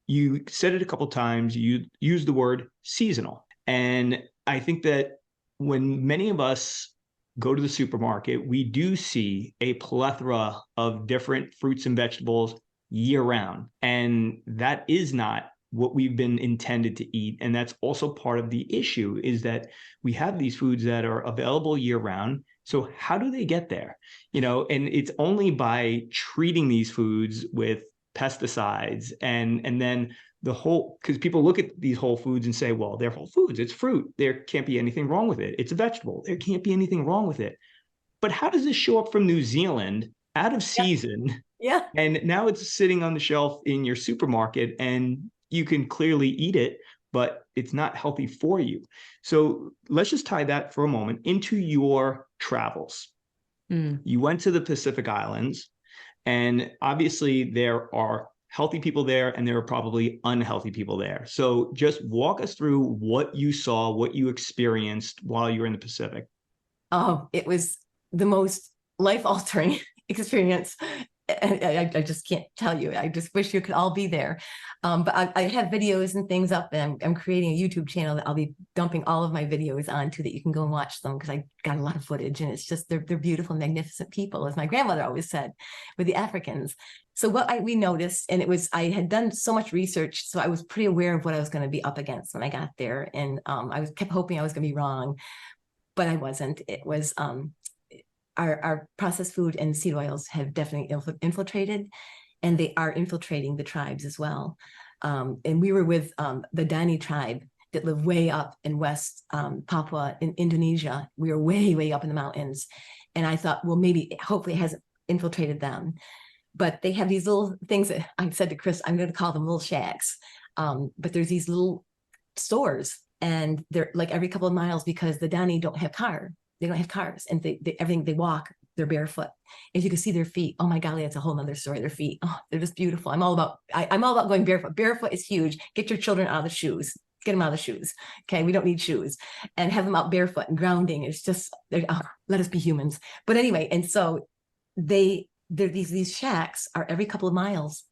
you said it a couple of times, you used the word seasonal. And I think that when many of us go to the supermarket, we do see a plethora of different fruits and vegetables year round. And that is not what we've been intended to eat. And that's also part of the issue, is that we have these foods that are available year round. So how do they get there? And it's only by treating these foods with pesticides and then because people look at these whole foods and say, well, they're whole foods, it's fruit, there can't be anything wrong with it. It's a vegetable, there can't be anything wrong with it. But how does this show up from New Zealand, out of season? Yeah. And now it's sitting on the shelf in your supermarket, and you can clearly eat it, but it's not healthy for you. So let's just tie that for a moment into your travels. You went to the Pacific Islands, and obviously there are healthy people there, and there are probably unhealthy people there. So just walk us through what you saw, what you experienced while you were in the Pacific. Oh, it was the most life-altering experience. I just can't tell you. I just wish you could all be there. But I have videos and things up, and I'm creating a YouTube channel that I'll be dumping all of my videos onto, that you can go and watch them, because I got a lot of footage, and it's just, they're beautiful, magnificent people, as my grandmother always said, with the Africans. So what we noticed, and I had done so much research, so I was pretty aware of what I was going to be up against when I got there. And I kept hoping I was going to be wrong, but I wasn't. It was, our processed food and seed oils have definitely infiltrated, and they are infiltrating the tribes as well. And we were with the Dani tribe, that live way up in West Papua in Indonesia. We were way, way up in the mountains. And I thought, well, maybe, hopefully it hasn't infiltrated them. But they have these little things that I said to Chris, I'm going to call them little shacks. But there's these little stores, and they're like every couple of miles, because the Dani don't have cars. They don't have cars, and everything, they walk, they're barefoot. If you can see their feet, oh my golly, that's a whole nother story. Their feet, oh, they're just beautiful. I'm all about going barefoot. Barefoot is huge. Get your children out of the shoes. Get them out of the shoes. Okay, we don't need shoes, and have them out barefoot and grounding. It's just, let us be humans. But anyway, and so these shacks are every couple of miles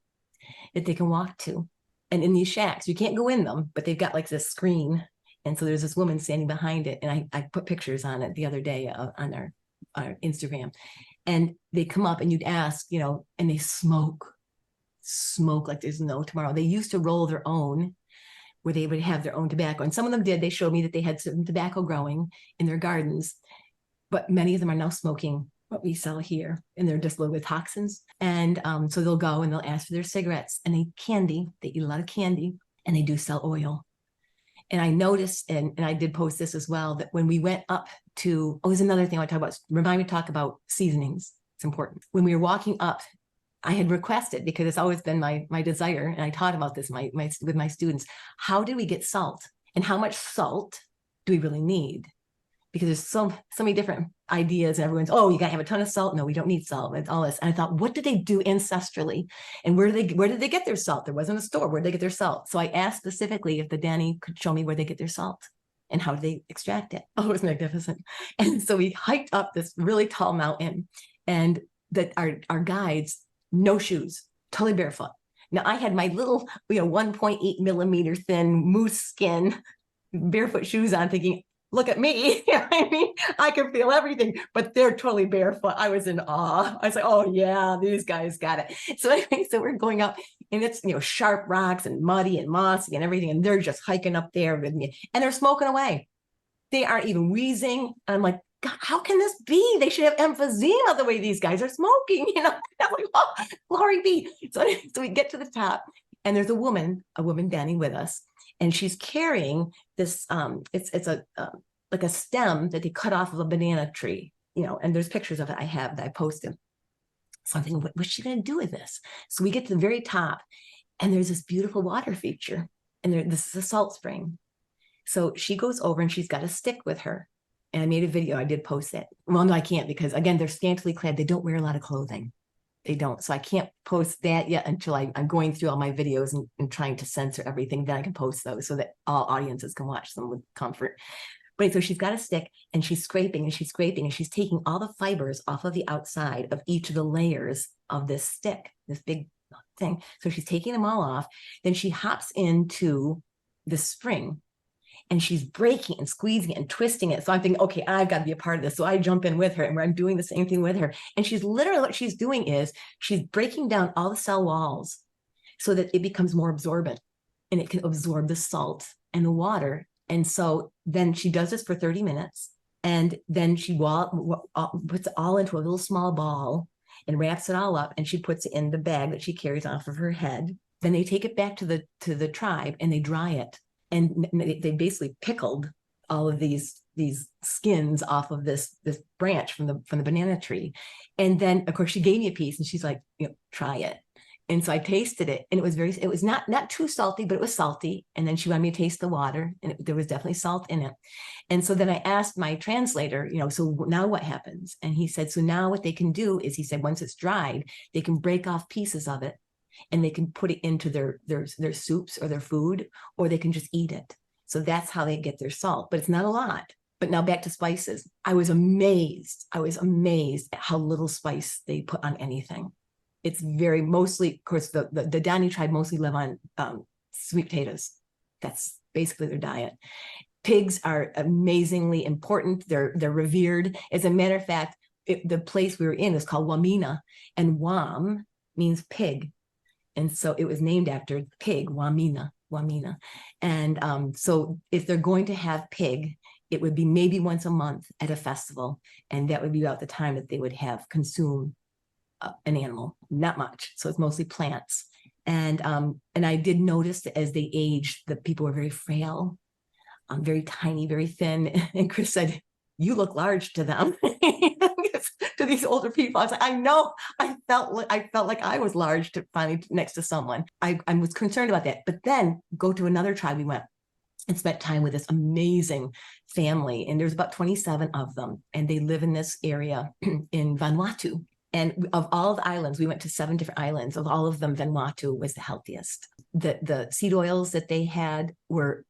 that they can walk to. And in these shacks, you can't go in them, but they've got like this screen. And so there's this woman standing behind it. And I put pictures on it the other day on our Instagram. And they come up and you'd ask, and they smoke like there's no tomorrow. They used to roll their own, where they would have their own tobacco. And some of them did. They showed me that they had some tobacco growing in their gardens, but many of them are now smoking what we sell here, and they're just loaded with toxins. And so they'll go and they'll ask for their cigarettes, and they eat a lot of candy, and they do sell oil. And I noticed, and I did post this as well, that when we went up to, there's another thing I want to talk about. Remind me to talk about seasonings. It's important. When we were walking up, I had requested, because it's always been my desire, and I taught about this with my students, how do we get salt, and how much salt do we really need? Because there's so many different ideas, and everyone's, you gotta have a ton of salt. No, we don't need salt. It's all this. And I thought, what did they do ancestrally? And where did they get their salt? There wasn't a store. Where did they get their salt? So I asked specifically if the Dani could show me where they get their salt and how do they extract it. Oh, it was magnificent. And so we hiked up this really tall mountain, and our guides, no shoes, totally barefoot. Now I had my little, 1.8 millimeter thin moose skin barefoot shoes on, thinking, look at me. I can feel everything, but they're totally barefoot. I was in awe. I was like, oh yeah, these guys got it. So anyway, so we're going up, and it's, sharp rocks and muddy and mossy and everything. And they're just hiking up there with me, and they're smoking away. They aren't even wheezing. And I'm like, God, how can this be? They should have emphysema the way these guys are smoking. I'm like, oh, glory be. So we get to the top, and there's a woman Dani with us. And she's carrying this, it's like a stem that they cut off of a banana tree, and there's pictures of it that I posted. So I'm thinking, what's she going to do with this? So we get to the very top, and there's this beautiful water feature, and this is a salt spring. So she goes over, and she's got a stick with her. And I made a video. I did post it. Well, no, I can't, because again, they're scantily clad. They don't wear a lot of clothing. They don't. So I can't post that yet until I'm going through all my videos and trying to censor everything. Then I can post those so that all audiences can watch them with comfort. But so she's got a stick, and she's scraping and she's scraping, and she's taking all the fibers off of the outside of each of the layers of this stick, this big thing. So she's taking them all off. Then she hops into the spring, and she's breaking and squeezing it and twisting it. So I'm thinking, okay, I've got to be a part of this. So I jump in with her, and I'm doing the same thing with her. And she's literally, what she's doing is she's breaking down all the cell walls so that it becomes more absorbent, and it can absorb the salt and the water. And so then she does this for 30 minutes. And then she puts it all into a little small ball and wraps it all up. And she puts it in the bag that she carries off of her head. Then they take it back to the tribe, and they dry it. And they basically pickled all of these skins off of this branch from the banana tree. And then, of course, she gave me a piece, and she's like, try it. And so I tasted it, and it was not too salty, but it was salty. And then she wanted me to taste the water, and there was definitely salt in it. And so then I asked my translator, so now what happens? And he said, so now what they can do is, he said, once it's dried, they can break off pieces of it, and they can put it into their soups or their food, or they can just eat it. So that's how they get their salt, but it's not a lot. But now back to spices. I was amazed at how little spice they put on anything. It's mostly, of course, the Dani tribe mostly live on sweet potatoes. That's basically their diet. Pigs are amazingly important. They're revered. As a matter of fact, the place we were in is called Wamina, and Wam means pig. And so it was named after pig, Wamina. And so if they're going to have pig, it would be maybe once a month at a festival. And that would be about the time that they would have consumed an animal, not much. So it's mostly plants. And I did notice that as they aged, the people were very frail. very tiny, very thin. And Chris said, "You look large to them." To these older people. I was like, I know. I felt like I was large to finally next to someone. I was concerned about that. But then go to another tribe. We went and spent time with this amazing family. And there's about 27 of them. And they live in this area in Vanuatu. And of all the islands, we went to 7 different islands. Of all of them, Vanuatu was the healthiest. The seed oils that they had were,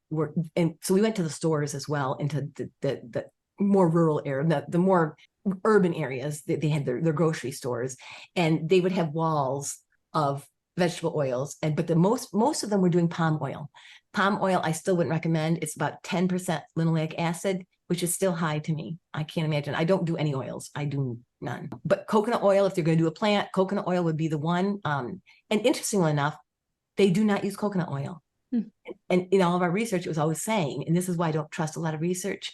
and so we went to the stores as well, into the more rural area, the more urban areas. They had their grocery stores, and they would have walls of vegetable oils. But the most of them were doing palm oil. Palm oil, I still wouldn't recommend. It's about 10% linoleic acid, which is still high to me. I can't imagine. I don't do any oils. I do none. But coconut oil, if they're going to do a plant, coconut oil would be the one. And interestingly enough, they do not use coconut oil. And in all of our research, it was always saying, and this is why I don't trust a lot of research,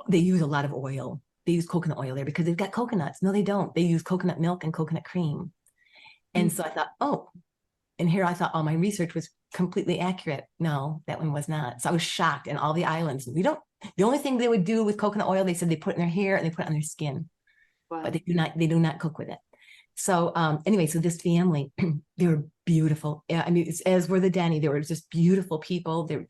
they use a lot of oil. They use coconut oil there because they've got coconuts. No, they don't. They use coconut milk and coconut cream. And so I thought, oh, and here I thought, oh, my research was completely accurate. No, that one was not. So I was shocked. In all the islands, the only thing they would do with coconut oil, they said they put it in their hair and they put it on their skin. Wow. But they do not cook with it. So anyway, so this family, they were beautiful. I mean, as were the Dani. They were just beautiful people. They were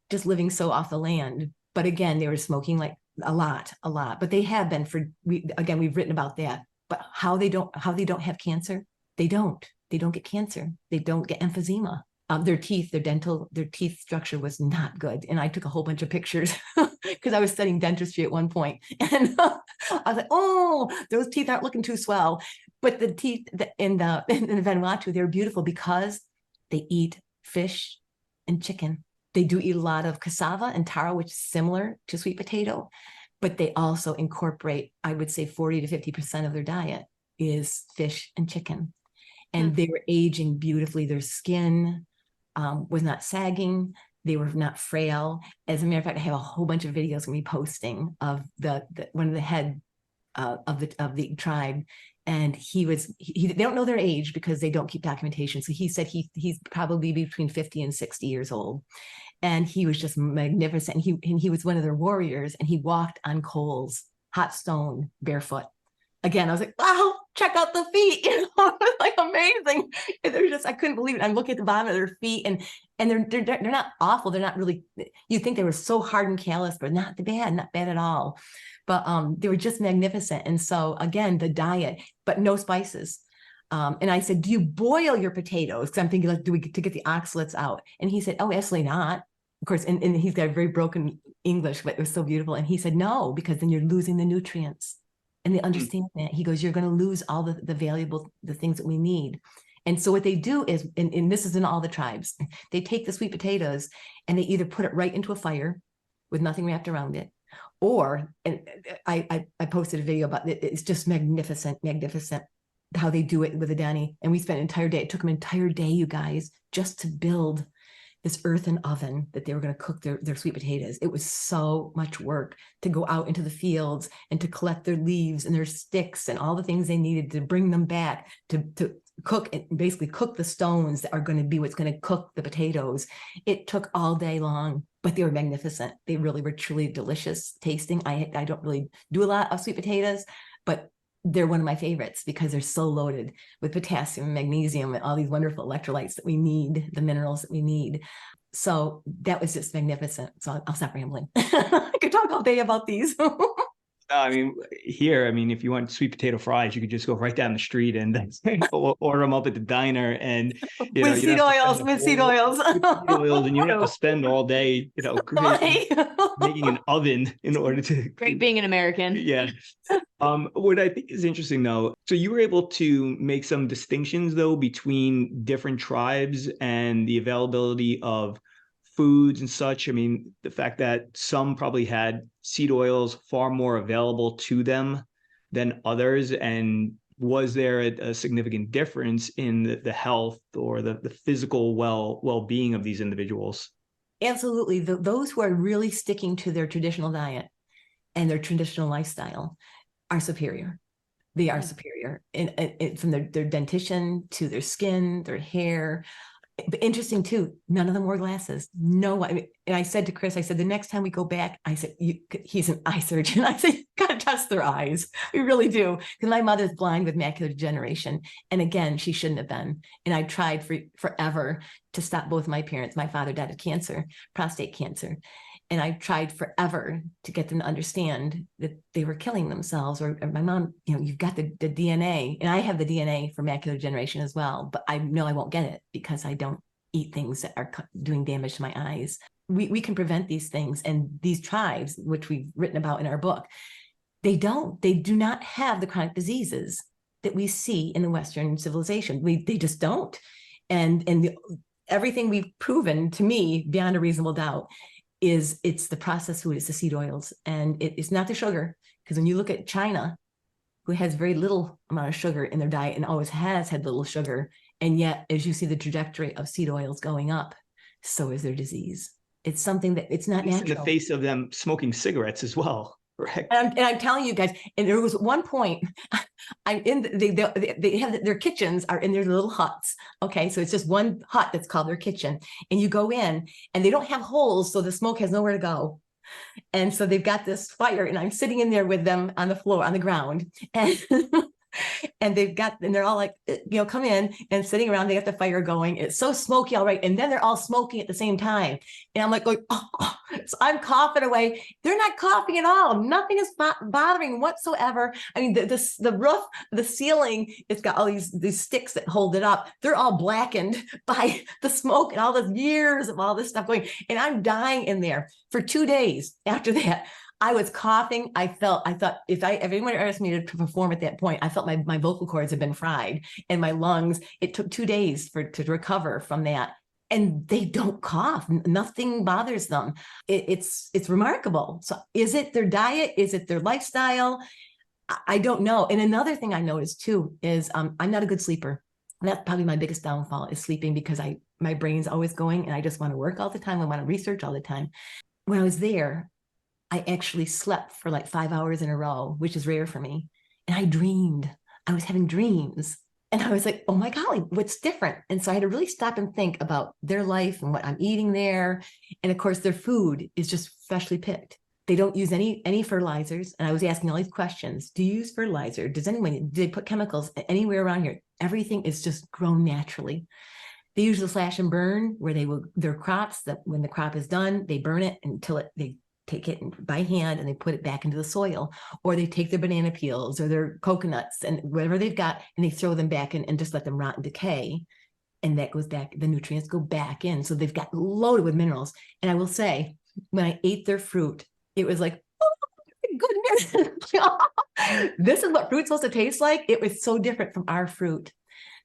just living so off the land. But again, they were smoking like a lot. But they have been we've written about that. But how they don't have cancer, they don't get cancer. They don't get emphysema. Their teeth structure was not good. And I took a whole bunch of pictures because I was studying dentistry at one point. And I was like, oh, those teeth aren't looking too swell. But the teeth in Vanuatu, they're beautiful because they eat fish and chicken. They do eat a lot of cassava and taro, which is similar to sweet potato, but they also incorporate, I would say 40 to 50% of their diet is fish and chicken. And they were aging beautifully. Their skin was not sagging. They were not frail. As a matter of fact, I have a whole bunch of videos going to be posting of one of the head of the tribe. And they don't know their age because they don't keep documentation. So he said he's probably between 50 and 60 years old. And he was just magnificent. And he was one of their warriors, and he walked on coals, hot stone, barefoot. Again, I was like, wow, check out the feet. Like amazing. And they're just, I couldn't believe it. I'm looking at the bottom of their feet, and they're not awful. They're not really, you'd think they were so hard and callous, but not bad at all. But they were just magnificent. And so again, the diet, but no spices. And I said, do you boil your potatoes? Because I'm thinking, like, to get the oxalates out? And he said, oh, absolutely not. Of course, and he's got very broken English, but it was so beautiful. And he said, no, because then you're losing the nutrients. And they understand that. He goes, you're going to lose all the valuable, the things that we need. And so what they do is, and this is in all the tribes, they take the sweet potatoes and they either put it right into a fire with nothing wrapped around it, or, and I posted a video about it. It's just magnificent how they do it with the Dani. And we spent an entire day. It took them an entire day, you guys, just to build this earthen oven that they were going to cook their sweet potatoes. It was so much work to go out into the fields and to collect their leaves and their sticks and all the things they needed to bring them back to cook and basically cook the stones that are going to be what's going to cook the potatoes. It took all day long, but they were magnificent. They really were truly delicious tasting. I don't really do a lot of sweet potatoes, but they're one of my favorites because they're so loaded with potassium and magnesium and all these wonderful electrolytes that we need, the minerals that we need. So that was just magnificent. So I'll stop rambling. I could talk all day about these. I mean, if you want sweet potato fries, you could just go right down the street and order them up at the diner, and with seed oils, and you don't have to spend all day, making an oven in order to. Great being an American. Yeah. What I think is interesting, though, so you were able to make some distinctions, though, between different tribes and the availability of foods and such. I mean, the fact that some probably had seed oils far more available to them than others. And was there a significant difference in the health or the physical well-being of these individuals? Absolutely. Those who are really sticking to their traditional diet and their traditional lifestyle are superior. They are superior. And from their dentition to their skin, their hair, But interesting too, none of them wore glasses. No one. And I said to Chris, I said, the next time we go back, I said, he's an eye surgeon. I said, you gotta test their eyes. We really do. Because my mother's blind with macular degeneration. And again, she shouldn't have been. And I tried forever to stop both my parents. My father died of cancer, prostate cancer. And I tried forever to get them to understand that they were killing themselves. Or my mom, you've got the DNA, and I have the DNA for macular degeneration as well, but I know I won't get it because I don't eat things that are doing damage to my eyes. We can prevent these things. And these tribes, which we've written about in our book, they do not have the chronic diseases that we see in the Western civilization. They just don't. And everything we've proven, to me, beyond a reasonable doubt, it's the processed food, it's the seed oils, and it's not the sugar. Because when you look at China, who has very little amount of sugar in their diet and always has had little sugar, and yet as you see the trajectory of seed oils going up, so is their disease. It's something that it's not natural. In the face of them smoking cigarettes as well. Right. And I'm telling you guys, and there was one point, I'm in, they have their kitchens are in their little huts. Okay. So it's just one hut that's called their kitchen. And you go in and they don't have holes. So the smoke has nowhere to go. And so they've got this fire, and I'm sitting in there with them on the floor, on the ground. And and they're all like, come in, and sitting around, they got the fire going. It's so smoky, all right. And then they're all smoking at the same time. And I'm like, oh. So I'm coughing away. They're not coughing at all. Nothing is bothering whatsoever. I mean, the roof, the ceiling, it's got all these sticks that hold it up. They're all blackened by the smoke and all the years of all this stuff going. And I'm dying in there for 2 days after that. I was coughing. I thought if anyone asked me to perform at that point, I felt my vocal cords had been fried, and my lungs, it took 2 days to recover from that. And they don't cough. Nothing bothers them. It's remarkable. So is it their diet? Is it their lifestyle? I don't know. And another thing I noticed too is I'm not a good sleeper. And that's probably my biggest downfall, is sleeping, because my brain's always going and I just want to work all the time. I want to research all the time. When I was there, I actually slept for like 5 hours in a row, which is rare for me. And I dreamed. I was having dreams. And I was like, oh my golly, what's different? And so I had to really stop and think about their life and what I'm eating there. And of course, their food is just freshly picked. They don't use any fertilizers. And I was asking all these questions. Do you use fertilizer? Do they put chemicals anywhere around here? Everything is just grown naturally. They use the slash and burn, where their crops, that when the crop is done, they burn it until they take it by hand and they put it back into the soil. Or they take their banana peels or their coconuts and whatever they've got, and they throw them back in and just let them rot and decay. And that goes back, the nutrients go back in. So they've got loaded with minerals. And I will say, when I ate their fruit, it was like, oh my goodness, this is what fruit's supposed to taste like. It was so different from our fruit.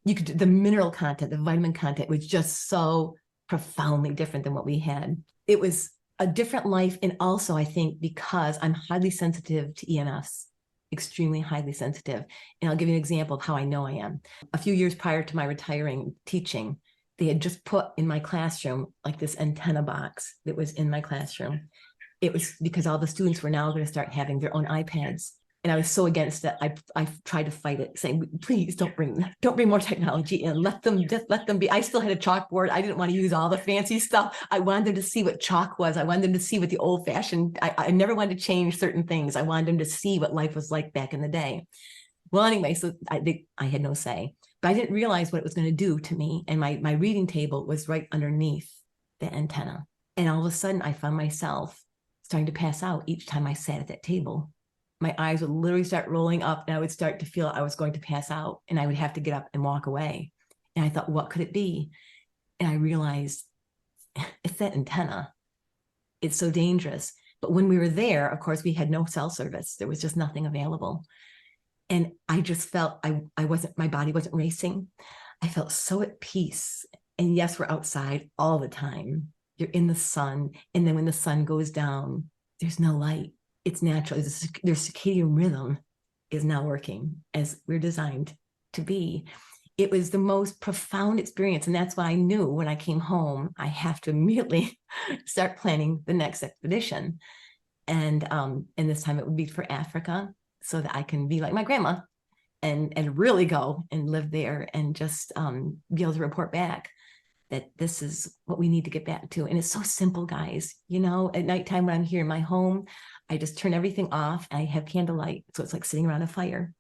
The mineral content, the vitamin content was just so profoundly different than what we had. It was a different life. And also, I think, because I'm highly sensitive to EMFs, extremely highly sensitive. And I'll give you an example of how I know I am. A few years prior to my retiring teaching, they had just put in my classroom like this antenna box that was in my classroom. It was because all the students were now going to start having their own iPads. And I was so against it. I tried to fight it, saying, please don't bring more technology in. Let them be. I still had a chalkboard. I didn't want to use all the fancy stuff. I wanted them to see what chalk was. I wanted them to see what the old fashioned, I never wanted to change certain things. I wanted them to see what life was like back in the day. Well, anyway, so I had no say, but I didn't realize what it was going to do to me. And my reading table was right underneath the antenna. And all of a sudden I found myself starting to pass out each time I sat at that table. My eyes would literally start rolling up, and I would start to feel I was going to pass out, and I would have to get up and walk away. And I thought, what could it be? And I realized it's that antenna. It's so dangerous. But when we were there, of course, we had no cell service. There was just nothing available. And I just felt my body wasn't racing. I felt so at peace. And yes, we're outside all the time. You're in the sun. And then when the sun goes down, there's no light. It's natural. Their circadian rhythm is now working as we're designed to be. It was the most profound experience. And that's why I knew when I came home, I have to immediately start planning the next expedition. And this time it would be for Africa, so that I can be like my grandma and really go and live there and just be able to report back. that this is what we need to get back to. And it's so simple, guys. You know, at nighttime when I'm here in my home, I just turn everything off. I have candlelight. So it's like sitting around a fire.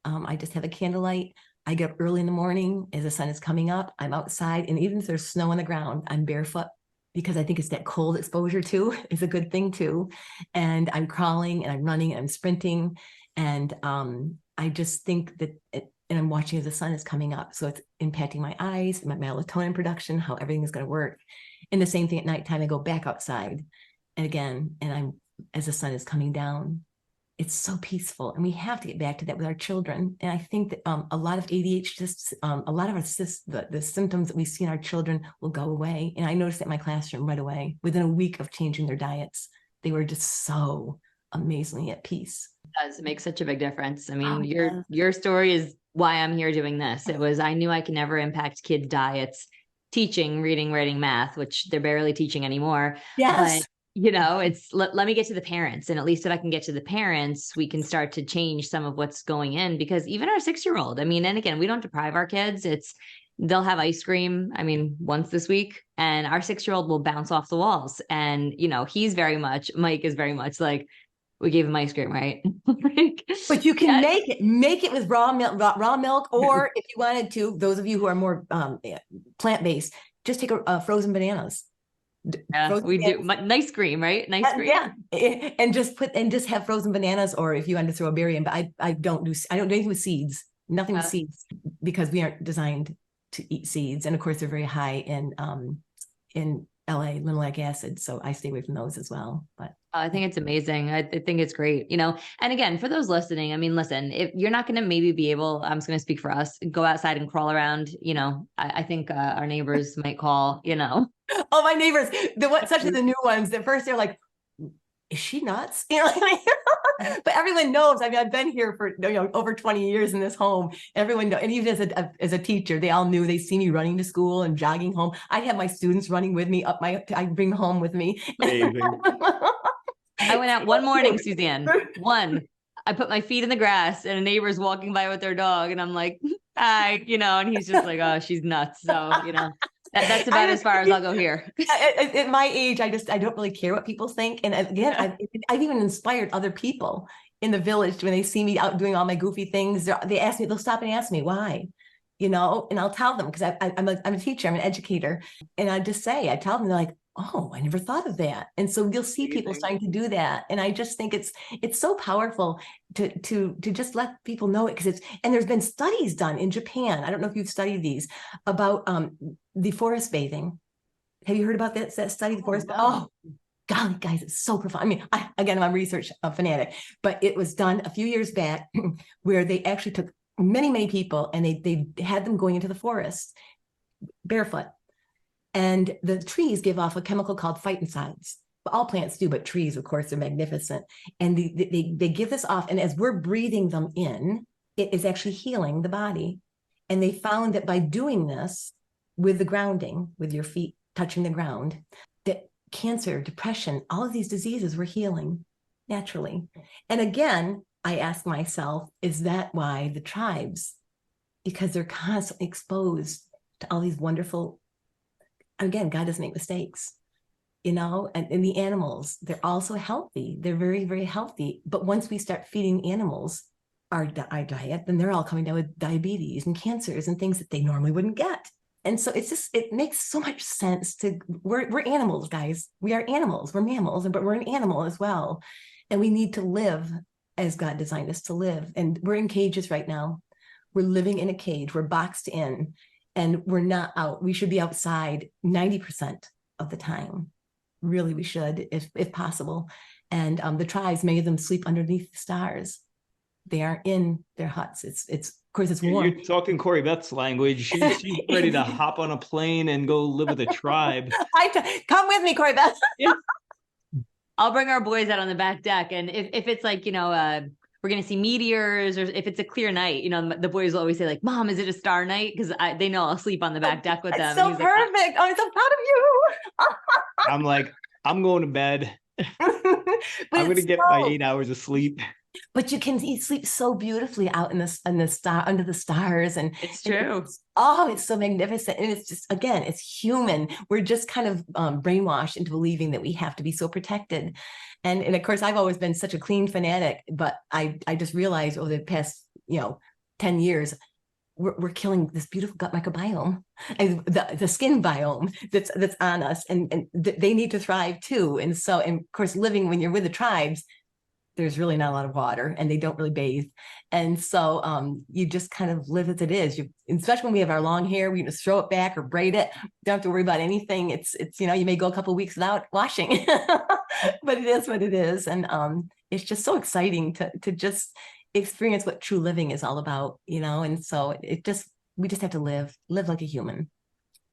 I just have a candlelight. I get up early in the morning as the sun is coming up. I'm outside. And even if there's snow on the ground, I'm barefoot because I think it's that cold exposure too is a good thing too. And I'm crawling and I'm running and I'm sprinting. And I just think that, and I'm watching as the sun is coming up. So it's impacting my eyes, my melatonin production, how everything is going to work. And the same thing at nighttime, I go back outside. And again, as the sun is coming down, it's so peaceful. And we have to get back to that with our children. And I think that a lot of ADHD, a lot of the symptoms that we see in our children will go away. And I noticed that in my classroom right away, within a week of changing their diets, they were just so amazingly at peace. It does make such a big difference. I mean, your story is why I'm here doing this. It was, I knew I could never impact kids' diets, teaching, reading, writing, math, which they're barely teaching anymore. Yes. But you know, it's let me get to the parents. And at least if I can get to the parents, we can start to change some of what's going in, because even our 6-year-old, I mean, and again, we don't deprive our kids. They'll have ice cream, I mean, once this week, and our 6-year-old will bounce off the walls. And, you know, Mike is very much like, we gave him ice cream, right? But you can make it with raw milk, or if you wanted to, those of you who are more plant-based, just take a frozen bananas. Yeah, we do nice cream, right? Nice cream. Yeah, and just have frozen bananas, or if you want to throw a berry in. But I don't do anything with seeds, nothing with seeds, because we aren't designed to eat seeds. And of course, they're very high in LA, linoleic acid, so I stay away from those as well. But I think it's amazing. I think it's great, you know. And again, for those listening, I mean, listen, if you're not going to maybe be able, I'm just going to speak for us, go outside and crawl around, you know, I think our neighbors might call, you know. Oh, my neighbors, especially the new ones, at first they're like, is she nuts? You know, but everyone knows. I mean, I've been here for over 20 years in this home. Everyone knows, and even as a teacher, they all knew. They see me running to school and jogging home. I have my students running with me I bring home with me. Amazing. I went out one morning, Suzanne. I put my feet in the grass, and a neighbor's walking by with their dog, and I'm like, hi, you know, and he's just like, oh, she's nuts. So, you know. That's about as far as I'll go here. At my age, I don't really care what people think. And again, I've even inspired other people in the village when they see me out doing all my goofy things. They'll stop and ask me why, you know, and I'll tell them, because I'm a teacher, I'm an educator. And I tell them, they're like, oh, I never thought of that. And so you'll see people starting to do that. And I just think it's so powerful to just let people know it, because and there's been studies done in Japan. I don't know if you've studied these about the forest bathing. Have you heard about that study? The forest. Oh, golly, guys, it's so profound. I mean, I'm a research fanatic, but it was done a few years back where they actually took many, many people and they had them going into the forest barefoot. And the trees give off a chemical called phytoncides. All plants do, but trees, of course, are magnificent. And they give this off. And as we're breathing them in, it is actually healing the body. And they found that by doing this with the grounding, with your feet touching the ground, that cancer, depression, all of these diseases were healing naturally. And again, I ask myself, is that why the tribes, because they're constantly exposed to all these wonderful, again, God doesn't make mistakes, you know, and the animals, they're also healthy. They're very, very healthy. But once we start feeding animals our diet, then they're all coming down with diabetes and cancers and things that they normally wouldn't get. And so it makes so much sense we're animals, guys. We are animals. We're mammals, but we're an animal as well. And we need to live as God designed us to live. And we're in cages right now. We're living in a cage. We're boxed in. And we're not out. We should be outside 90% of the time. Really, we should, if possible. And the tribes, many of them sleep underneath the stars. They aren't in their huts. It's of course it's warm. You're talking Corey Beth's language. She's ready to hop on a plane and go live with a tribe. Come with me, Corey Beth. Yeah. I'll bring our boys out on the back deck, and if it's like, you know, we're going to see meteors, or if it's a clear night, you know, the boys will always say like, Mom, is it a star night? Because they know I'll sleep on the back deck with them. So perfect. Like, I'm so proud of you. I'm like, I'm going to bed. I'm going to get my 8 hours of sleep. But you can sleep so beautifully out in the star under the stars, and It's true. it's so magnificent, and it's just, again, it's human. We're just kind of brainwashed into believing that we have to be so protected, and of course I've always been such a clean fanatic, but I just realized over the past 10 years we're killing this beautiful gut microbiome and the skin biome that's on us, and they need to thrive too. And so, and of course, living when you're with the tribes, there's really not a lot of water and they don't really bathe. And so you just kind of live as it is. Especially when we have our long hair, we just throw it back or braid it. Don't have to worry about anything. It's you may go a couple of weeks without washing, but it is what it is. And it's just so exciting to just experience what true living is all about, and so we just have to live like a human.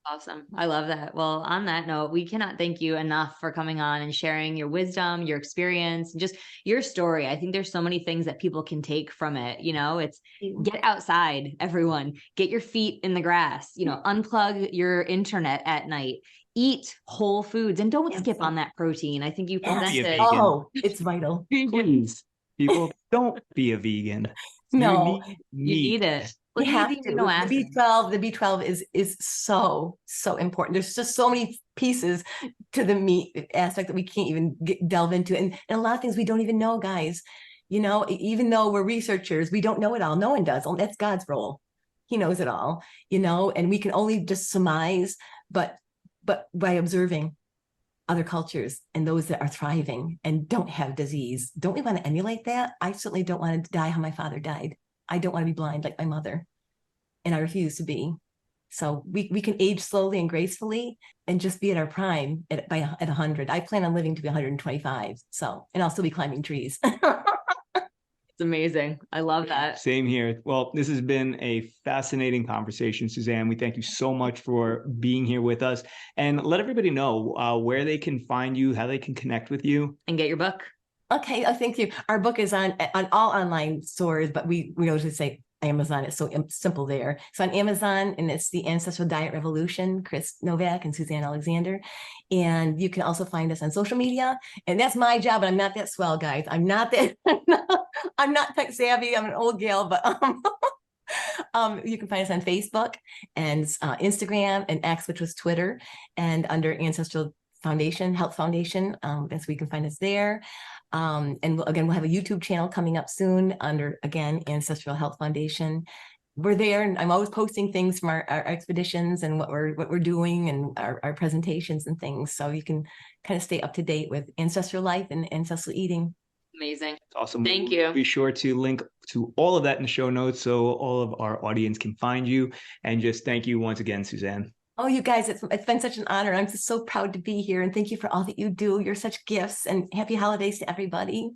Awesome. I love that. Well, on that note, we cannot thank you enough for coming on and sharing your wisdom, your experience, and just your story. I think there's so many things that people can take from it. It's get outside, everyone, get your feet in the grass, unplug your internet at night, eat whole foods, and don't skip on that protein. I think you presented. Oh, it's vital. Please, people, don't be a vegan. No, you need it. We have to. The B12 is so important. There's just so many pieces to the meat aspect that we can't even delve into, and a lot of things we don't even know, guys. Even though we're researchers, we don't know it all. No one does. That's God's role. He knows it all. And we can only just surmise, but by observing other cultures and those that are thriving and don't have disease, don't we want to emulate that? I certainly don't want to die how my father died. I don't want to be blind like my mother, and I refuse to be. So we can age slowly and gracefully and just be at our prime at 100. I plan on living to be 125. So, and I'll still be climbing trees. It's amazing. I love that. Same here. Well, this has been a fascinating conversation, Suzanne. We thank you so much for being here with us, and let everybody know where they can find you, how they can connect with you, and get your book. Okay, thank you. Our book is on all online stores, but we usually say Amazon. It's so simple there. It's on Amazon, and it's the Ancestral Diet Revolution, Chris Novak and Suzanne Alexander. And you can also find us on social media. And that's my job, but I'm not that swell, guys. I'm not tech savvy. I'm an old gal, but you can find us on Facebook and Instagram and X, which was Twitter, and under Ancestral Health Foundation. That's where you can find us there. And we'll have a YouTube channel coming up soon under, again, Ancestral Health Foundation. We're there, and I'm always posting things from our expeditions and what we're doing, and our presentations and things. So you can kind of stay up to date with ancestral life and ancestral eating. Amazing. Awesome. Thank you. Be sure to link to all of that in the show notes so all of our audience can find you. And just thank you once again, Suzanne. Oh, you guys, it's been such an honor. I'm just so proud to be here, and thank you for all that you do. You're such gifts, and happy holidays to everybody.